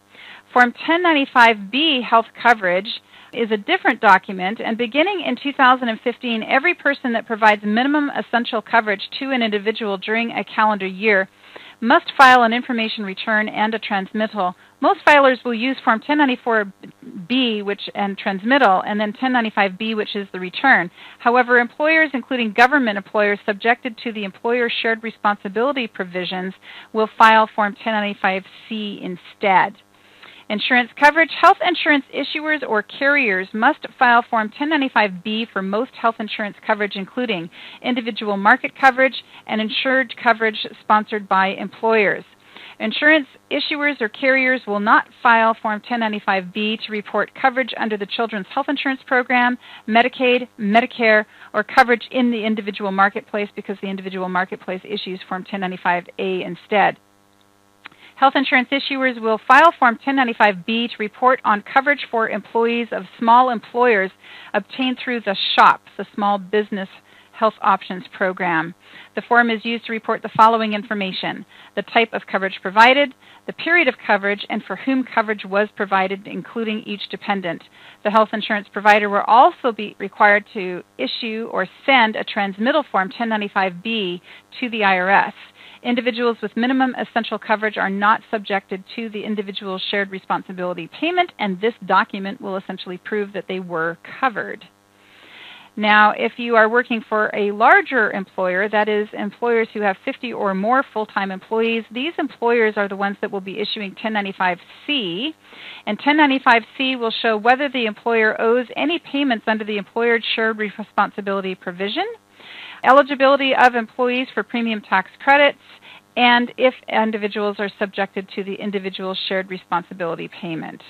Form 1095B health coverage is a different document, and beginning in 2015, every person that provides minimum essential coverage to an individual during a calendar year must file an information return and a transmittal. Most filers will use Form 1094B and transmittal, and then 1095B, which is the return. However, employers, including government employers subjected to the employer shared responsibility provisions, will file Form 1095C instead. Insurance coverage. Health insurance issuers or carriers must file Form 1095B for most health insurance coverage, including individual market coverage and insured coverage sponsored by employers. Insurance issuers or carriers will not file Form 1095B to report coverage under the Children's Health Insurance Program, Medicaid, Medicare, or coverage in the individual marketplace, because the individual marketplace issues Form 1095A instead. Health insurance issuers will file Form 1095B to report on coverage for employees of small employers obtained through the SHOP, the Small Business Health Options Program. The form is used to report the following information: the type of coverage provided, the period of coverage, and for whom coverage was provided, including each dependent. The health insurance provider will also be required to issue or send a transmittal Form 1095B to the IRS. Individuals with minimum essential coverage are not subjected to the individual shared responsibility payment, and this document will essentially prove that they were covered. Now, if you are working for a larger employer, that is, employers who have 50 or more full-time employees, these employers are the ones that will be issuing 1095C, and 1095C will show whether the employer owes any payments under the employer shared responsibility provision, eligibility of employees for premium tax credits, and if individuals are subjected to the individual shared responsibility payment.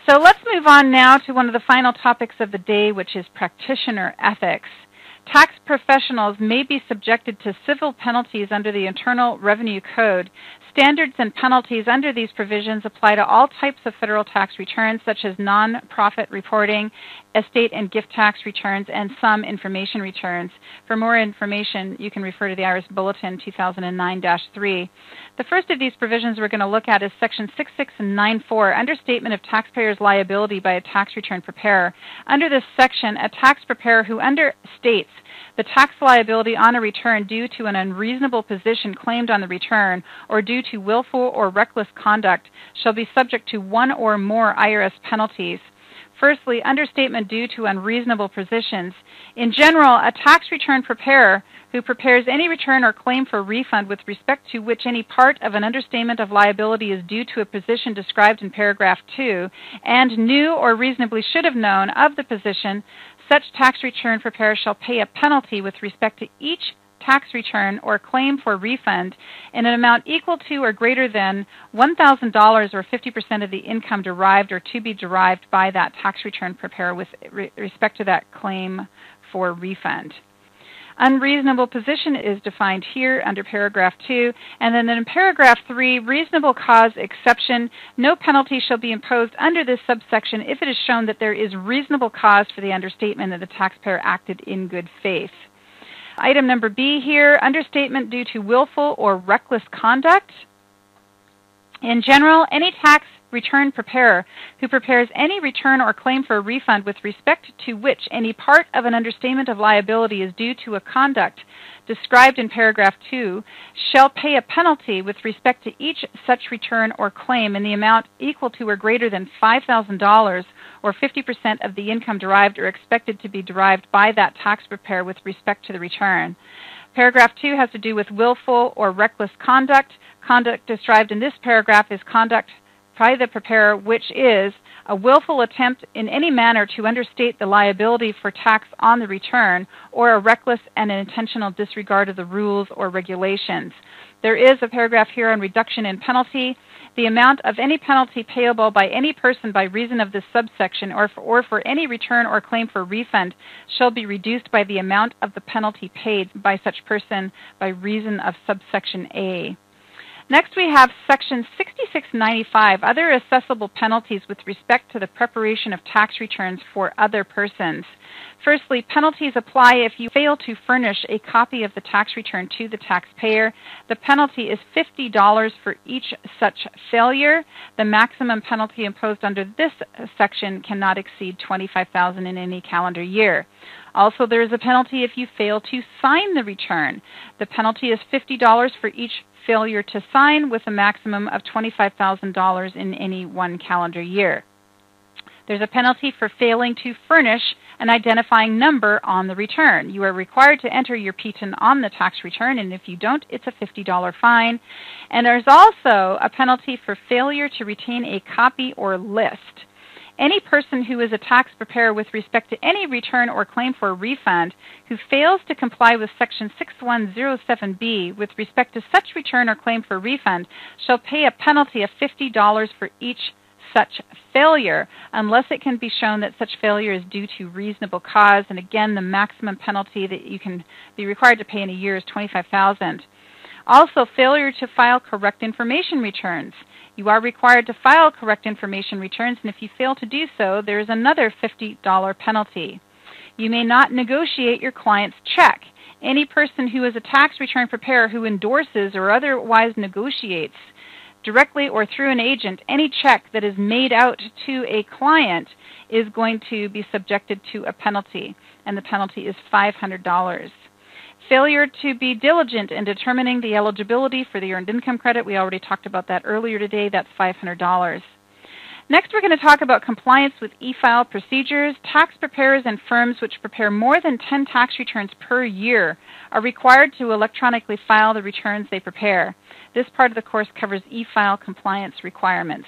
So let's move on now to one of the final topics of the day, which is practitioner ethics. Tax professionals may be subjected to civil penalties under the Internal Revenue Code. Standards and penalties under these provisions apply to all types of federal tax returns, such as non-profit reporting, estate and gift tax returns, and some information returns. For more information, you can refer to the IRS Bulletin 2009-3. The first of these provisions we're going to look at is Section 6694, Understatement of Taxpayers' Liability by a Tax Return Preparer. Under this section, a tax preparer who understates the tax liability on a return due to an unreasonable position claimed on the return or due to willful or reckless conduct shall be subject to one or more IRS penalties. Firstly, understatement due to unreasonable positions. In general, a tax return preparer who prepares any return or claim for refund with respect to which any part of an understatement of liability is due to a position described in paragraph 2 and knew or reasonably should have known of the position, such tax return preparer shall pay a penalty with respect to each tax return or claim for refund in an amount equal to or greater than $1,000 or 50% of the income derived or to be derived by that tax return preparer with respect to that claim for refund. Unreasonable position is defined here under paragraph 2, and then in paragraph 3, reasonable cause exception. No penalty shall be imposed under this subsection if it is shown that there is reasonable cause for the understatement that the taxpayer acted in good faith. Item number B here, understatement due to willful or reckless conduct. In general, any tax return preparer who prepares any return or claim for a refund with respect to which any part of an understatement of liability is due to a conduct described in paragraph 2 shall pay a penalty with respect to each such return or claim in the amount equal to or greater than $5,000 or 50% of the income derived or expected to be derived by that tax preparer with respect to the return. Paragraph 2 has to do with willful or reckless conduct. Conduct described in this paragraph is conduct by the preparer, which is a willful attempt in any manner to understate the liability for tax on the return, or a reckless and an intentional disregard of the rules or regulations. There is a paragraph here on reduction in penalty. The amount of any penalty payable by any person by reason of this subsection or for any return or claim for refund shall be reduced by the amount of the penalty paid by such person by reason of subsection A. Next, we have Section 6695, Other Assessable Penalties with respect to the preparation of tax returns for other persons. Firstly, penalties apply if you fail to furnish a copy of the tax return to the taxpayer. The penalty is $50 for each such failure. The maximum penalty imposed under this section cannot exceed $25,000 in any calendar year. Also, there is a penalty if you fail to sign the return. The penalty is $50 for each failure to sign, with a maximum of $25,000 in any one calendar year. There's a penalty for failing to furnish an identifying number on the return. You are required to enter your pt5 on the tax return, and if you don't, it's a $50 fine. And there's also a penalty for failure to retain a copy or list. Any person who is a tax preparer with respect to any return or claim for a refund who fails to comply with Section 6107B with respect to such return or claim for refund shall pay a penalty of $50 for each such failure, unless it can be shown that such failure is due to reasonable cause. And again, the maximum penalty that you can be required to pay in a year is $25,000. Also, failure to file correct information returns. You are required to file correct information returns, and if you fail to do so, there is another $50 penalty. You may not negotiate your client's check. Any person who is a tax return preparer who endorses or otherwise negotiates directly or through an agent any check that is made out to a client is going to be subjected to a penalty, and the penalty is $500. Failure to be diligent in determining the eligibility for the Earned Income Credit. We already talked about that earlier today. That's $500. Next, we're going to talk about compliance with e-file procedures. Tax preparers and firms which prepare more than 10 tax returns per year are required to electronically file the returns they prepare. This part of the course covers e-file compliance requirements.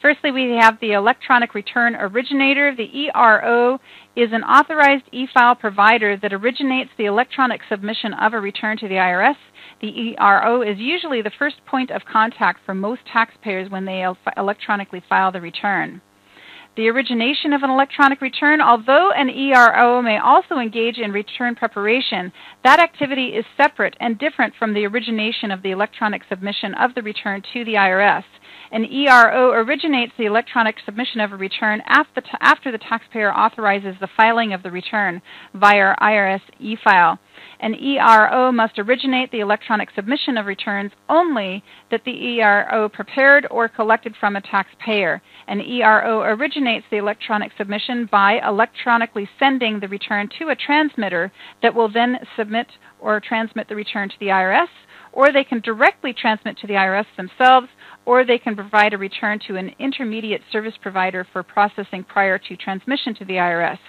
Firstly, we have the Electronic Return Originator. The ERO is an authorized e-file provider that originates the electronic submission of a return to the IRS. The ERO is usually the first point of contact for most taxpayers when they electronically file the return. The origination of an electronic return, although an ERO may also engage in return preparation, that activity is separate and different from the origination of the electronic submission of the return to the IRS. An ERO originates the electronic submission of a return after the taxpayer authorizes the filing of the return via IRS e-file. An ERO must originate the electronic submission of returns only that the ERO prepared or collected from a taxpayer. An ERO originates the electronic submission by electronically sending the return to a transmitter that will then submit or transmit the return to the IRS, or they can directly transmit to the IRS themselves, or they can provide a return to an intermediate service provider for processing prior to transmission to the IRS.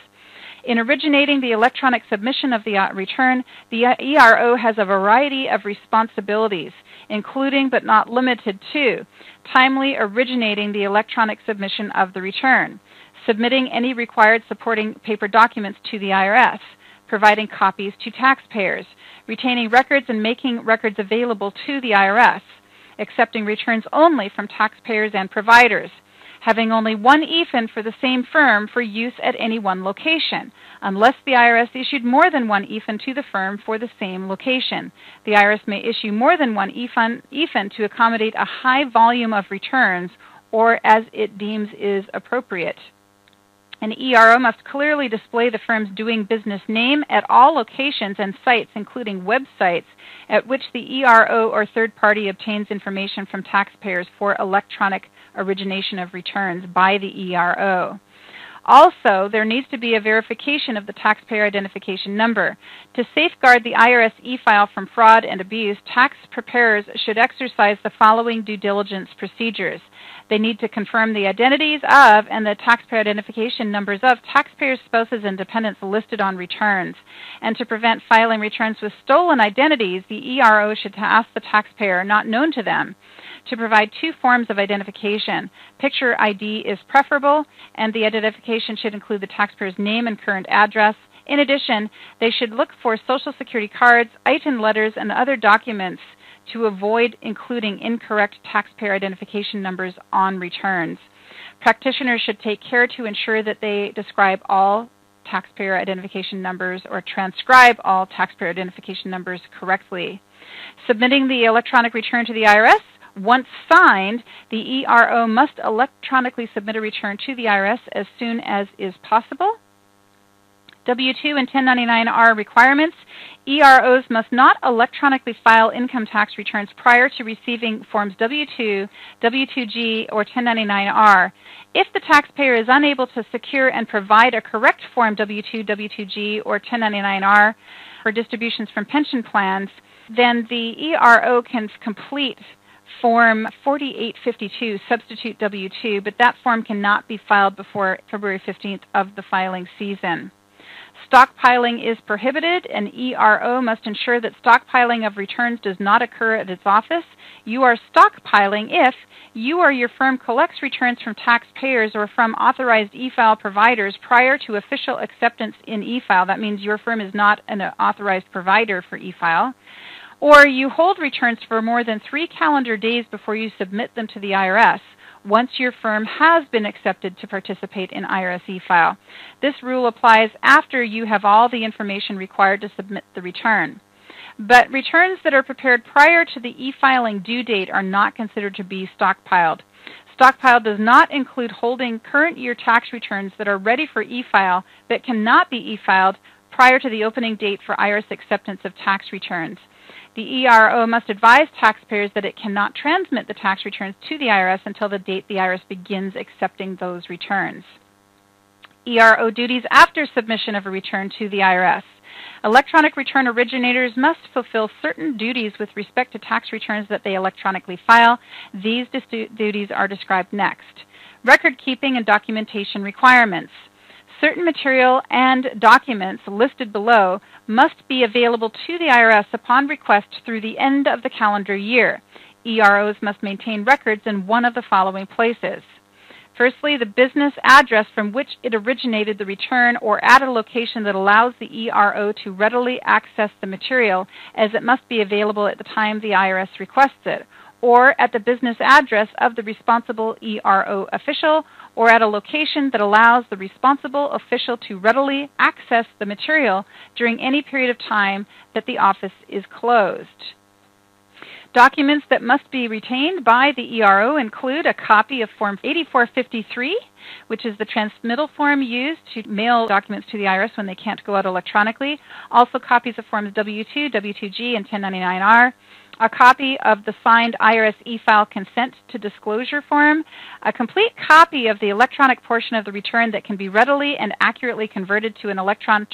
In originating the electronic submission of the return, the ERO has a variety of responsibilities, including but not limited to timely originating the electronic submission of the return, submitting any required supporting paper documents to the IRS, providing copies to taxpayers, retaining records and making records available to the IRS, accepting returns only from taxpayers and providers, having only one EFIN for the same firm for use at any one location, unless the IRS issued more than one EFIN to the firm for the same location. The IRS may issue more than one EFIN to accommodate a high volume of returns or as it deems is appropriate. An ERO must clearly display the firm's doing business name at all locations and sites, including websites, at which the ERO or third party obtains information from taxpayers for electronic origination of returns by the ERO. Also, there needs to be a verification of the taxpayer identification number. To safeguard the IRS e-file from fraud and abuse, tax preparers should exercise the following due diligence procedures. They need to confirm the identities of and the taxpayer identification numbers of taxpayers, spouses, and dependents listed on returns. And to prevent filing returns with stolen identities, the ERO should ask the taxpayer, not known to them, to provide two forms of identification. Picture ID is preferable, and the identification should include the taxpayer's name and current address. In addition, they should look for Social Security cards, ITIN letters, and other documents to avoid including incorrect taxpayer identification numbers on returns. Practitioners should take care to ensure that they describe all taxpayer identification numbers or transcribe all taxpayer identification numbers correctly. Submitting the electronic return to the IRS. Once signed, the ERO must electronically submit a return to the IRS as soon as is possible. W-2 and 1099-R requirements. EROs must not electronically file income tax returns prior to receiving Forms W-2, W-2G, or 1099-R. If the taxpayer is unable to secure and provide a correct Form W-2, W-2G, or 1099-R for distributions from pension plans, then the ERO can complete Form 4852, Substitute W-2, but that form cannot be filed before February 15th of the filing season. Stockpiling is prohibited. An ERO must ensure that stockpiling of returns does not occur at its office. You are stockpiling if you or your firm collects returns from taxpayers or from authorized e-file providers prior to official acceptance in e-file. That means your firm is not an authorized provider for e-file. Or you hold returns for more than 3 calendar days before you submit them to the IRS, once your firm has been accepted to participate in IRS e-file. This rule applies after you have all the information required to submit the return. But returns that are prepared prior to the e-filing due date are not considered to be stockpiled. Stockpile does not include holding current year tax returns that are ready for e-file but cannot be e-filed prior to the opening date for IRS acceptance of tax returns. The ERO must advise taxpayers that it cannot transmit the tax returns to the IRS until the date the IRS begins accepting those returns. ERO duties after submission of a return to the IRS. Electronic return originators must fulfill certain duties with respect to tax returns that they electronically file. These duties are described next. Record keeping and documentation requirements. Certain material and documents listed below must be available to the IRS upon request through the end of the calendar year. EROs must maintain records in one of the following places. Firstly, the business address from which it originated the return, or at a location that allows the ERO to readily access the material, as it must be available at the time the IRS requests it, or at the business address of the responsible ERO official, or at a location that allows the responsible official to readily access the material during any period of time that the office is closed. Documents that must be retained by the ERO include a copy of Form 8453, which is the transmittal form used to mail documents to the IRS when they can't go out electronically. Also copies of Forms W-2, W-2G, and 1099-R. A copy of the signed IRS e-file consent to disclosure form, a complete copy of the electronic portion of the return that can be readily and accurately converted to an electronic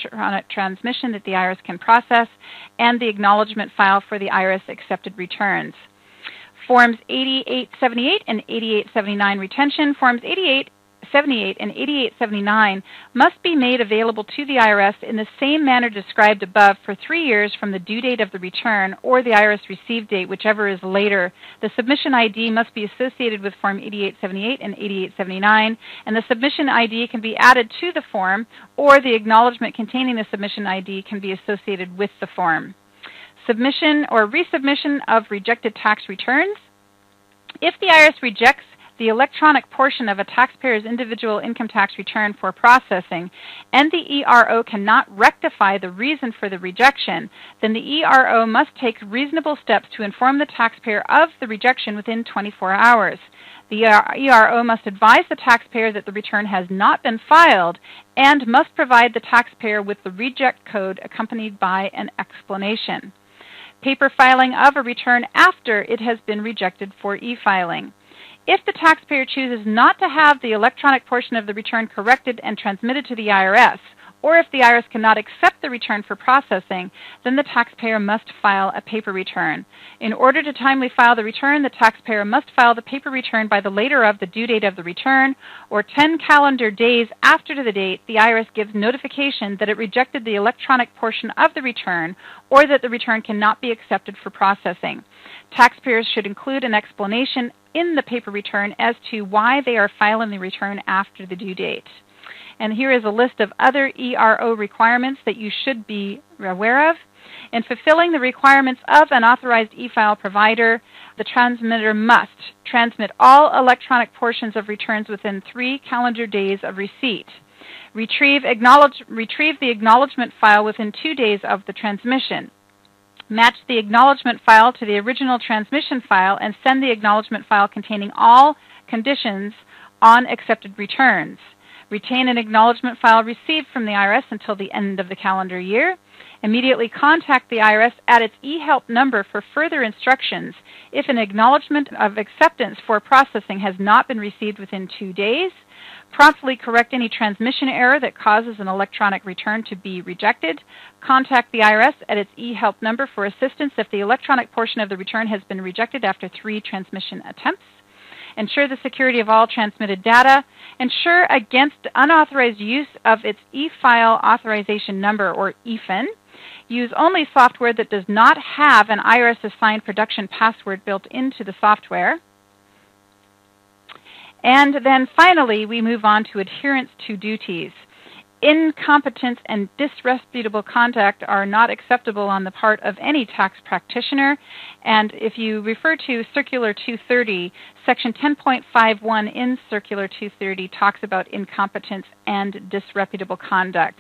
transmission that the IRS can process, and the acknowledgement file for the IRS accepted returns. Forms 8878 and 8879 retention. Forms 8878 and 8879 must be made available to the IRS in the same manner described above for 3 years from the due date of the return or the IRS receive date, whichever is later. The submission ID must be associated with Form 8878 and 8879, and the submission ID can be added to the form, or the acknowledgement containing the submission ID can be associated with the form. Submission or resubmission of rejected tax returns. If the IRS rejects the electronic portion of a taxpayer's individual income tax return for processing, and the ERO cannot rectify the reason for the rejection, then the ERO must take reasonable steps to inform the taxpayer of the rejection within 24 hours. The ERO must advise the taxpayer that the return has not been filed and must provide the taxpayer with the reject code accompanied by an explanation. Paper filing of a return after it has been rejected for e-filing. If the taxpayer chooses not to have the electronic portion of the return corrected and transmitted to the IRS, or if the IRS cannot accept the return for processing, then the taxpayer must file a paper return. In order to timely file the return, the taxpayer must file the paper return by the later of the due date of the return, or 10 calendar days after the date the IRS gives notification that it rejected the electronic portion of the return, or that the return cannot be accepted for processing. Taxpayers should include an explanation in the paper return as to why they are filing the return after the due date. And here is a list of other ERO requirements that you should be aware of. In fulfilling the requirements of an authorized e-file provider, the transmitter must transmit all electronic portions of returns within 3 calendar days of receipt. Retrieve the acknowledgement file within 2 days of the transmission. Match the acknowledgement file to the original transmission file and send the acknowledgement file containing all conditions on accepted returns. Retain an acknowledgement file received from the IRS until the end of the calendar year. Immediately contact the IRS at its e-help number for further instructions if an acknowledgement of acceptance for processing has not been received within 2 days. Promptly correct any transmission error that causes an electronic return to be rejected. Contact the IRS at its e-help number for assistance if the electronic portion of the return has been rejected after 3 transmission attempts. Ensure the security of all transmitted data. Ensure against unauthorized use of its e-file authorization number, or EFIN. Use only software that does not have an IRS-assigned production password built into the software. And then finally, we move on to adherence to duties. Incompetence and disreputable conduct are not acceptable on the part of any tax practitioner. And if you refer to Circular 230, Section 10.51 in Circular 230 talks about incompetence and disreputable conduct.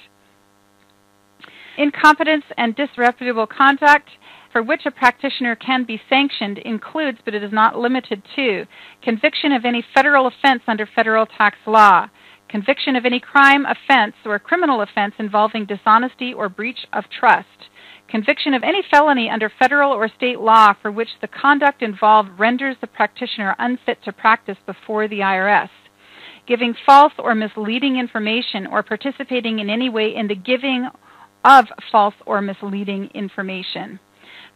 Incompetence and disreputable conduct for which a practitioner can be sanctioned includes, but it is not limited to, conviction of any federal offense under federal tax law, conviction of any crime, offense, or criminal offense involving dishonesty or breach of trust, conviction of any felony under federal or state law for which the conduct involved renders the practitioner unfit to practice before the IRS, giving false or misleading information or participating in any way in the giving of false or misleading information.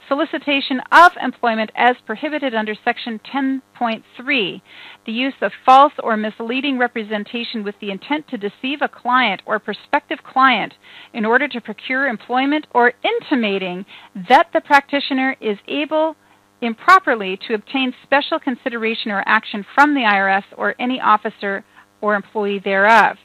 Solicitation of employment as prohibited under Section 10.3, the use of false or misleading representation with the intent to deceive a client or prospective client in order to procure employment, or intimating that the practitioner is able improperly to obtain special consideration or action from the IRS or any officer or employee thereof.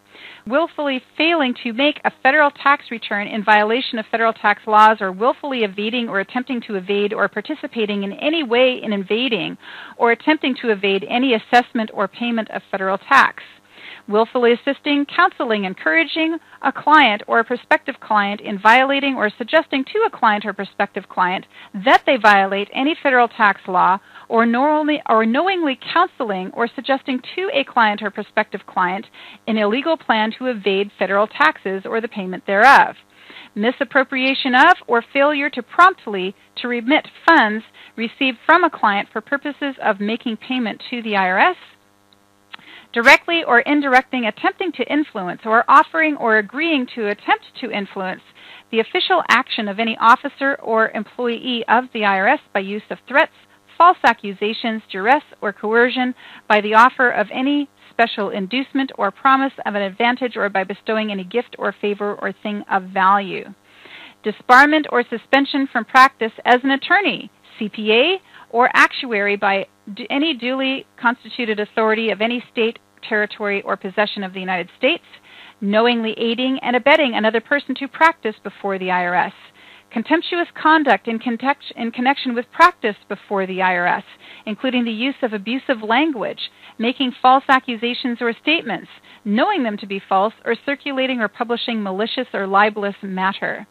Willfully failing to make a federal tax return in violation of federal tax laws, or willfully evading or attempting to evade or participating in any way in invading or attempting to evade any assessment or payment of federal tax. willfully assisting, counseling, encouraging a client or a prospective client in violating or suggesting to a client or prospective client that they violate any federal tax law, or knowingly counseling or suggesting to a client or prospective client an illegal plan to evade federal taxes or the payment thereof. Misappropriation of or failure to promptly to remit funds received from a client for purposes of making payment to the IRS. Directly or indirectly attempting to influence or offering or agreeing to attempt to influence the official action of any officer or employee of the IRS by use of threats, false accusations, duress, or coercion, by the offer of any special inducement or promise of an advantage, or by bestowing any gift or favor or thing of value. Disbarment or suspension from practice as an attorney, CPA, or actuary by any duly constituted authority of any state, territory, or possession of the United States, knowingly aiding and abetting another person to practice before the IRS. Contemptuous conduct in connection with practice before the IRS, including the use of abusive language, making false accusations or statements, knowing them to be false, or circulating or publishing malicious or libelous matter.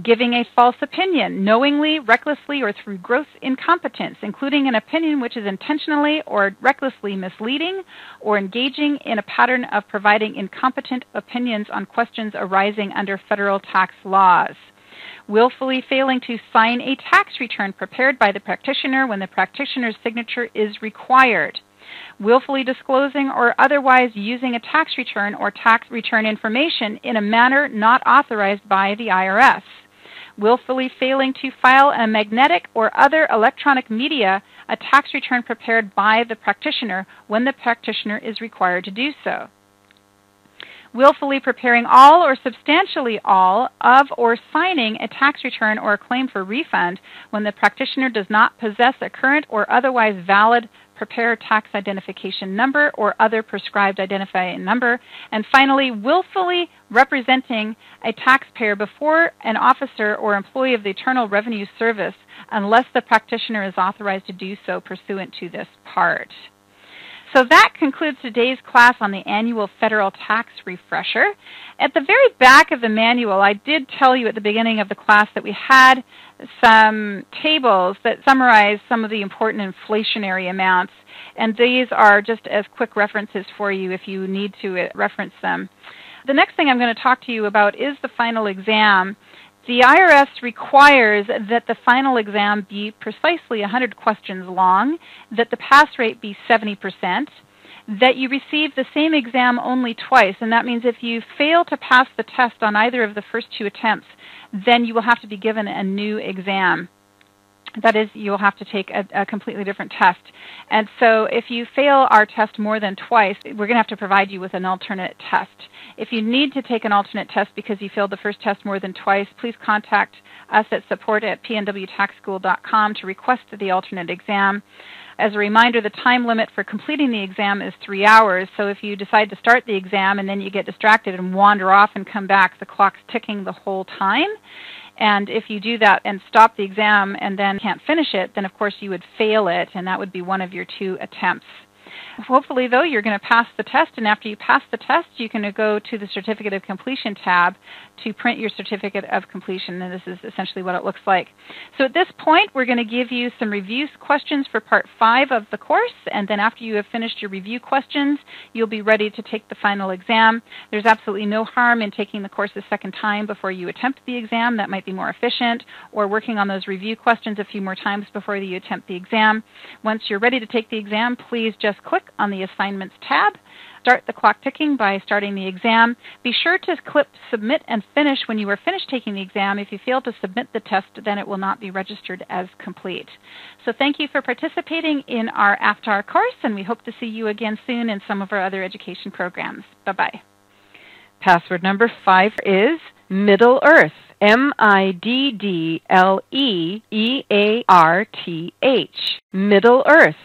Giving a false opinion, knowingly, recklessly, or through gross incompetence, including an opinion which is intentionally or recklessly misleading, or engaging in a pattern of providing incompetent opinions on questions arising under federal tax laws. Willfully failing to sign a tax return prepared by the practitioner when the practitioner's signature is required. Willfully disclosing or otherwise using a tax return or tax return information in a manner not authorized by the IRS. Willfully failing to file a magnetic or other electronic media a tax return prepared by the practitioner when the practitioner is required to do so. Willfully preparing all or substantially all of or signing a tax return or a claim for refund when the practitioner does not possess a current or otherwise valid preparer tax identification number or other prescribed identifying number. And finally, willfully representing a taxpayer before an officer or employee of the Internal Revenue Service unless the practitioner is authorized to do so pursuant to this part. So that concludes today's class on the annual federal tax refresher. At the very back of the manual, I did tell you at the beginning of the class that we had some tables that summarize some of the important inflationary amounts, and these are just as quick references for you if you need to reference them. The next thing I'm going to talk to you about is the final exam. The IRS requires that the final exam be precisely 100 questions long, that the pass rate be 70%, that you receive the same exam only twice, and that means if you fail to pass the test on either of the first two attempts, then you will have to be given a new exam. That is, you'll have to take a completely different test. And so if you fail our test more than twice, we're going to have to provide you with an alternate test. If you need to take an alternate test because you failed the first test more than twice, please contact us at support@pnwtaxschool.com to request the alternate exam. As a reminder, the time limit for completing the exam is 3 hours, so if you decide to start the exam and then you get distracted and wander off and come back, the clock's ticking the whole time. And if you do that and stop the exam and then can't finish it, then of course you would fail it, and that would be one of your 2 attempts. Hopefully, though, you're going to pass the test, and after you pass the test, you can go to the Certificate of Completion tab to print your Certificate of Completion, and this is essentially what it looks like. So at this point, we're going to give you some review questions for Part 5 of the course, and then after you have finished your review questions, you'll be ready to take the final exam. There's absolutely no harm in taking the course a second time before you attempt the exam. That might be more efficient, or working on those review questions a few more times before you attempt the exam. Once you're ready to take the exam, please just click on the Assignments tab. Start the clock ticking by starting the exam. Be sure to click Submit and Finish when you are finished taking the exam. If you fail to submit the test, then it will not be registered as complete. So thank you for participating in our AFTR course, and we hope to see you again soon in some of our other education programs. Bye-bye. Password number 5 is Middle Earth. Middleearth. Middle Earth.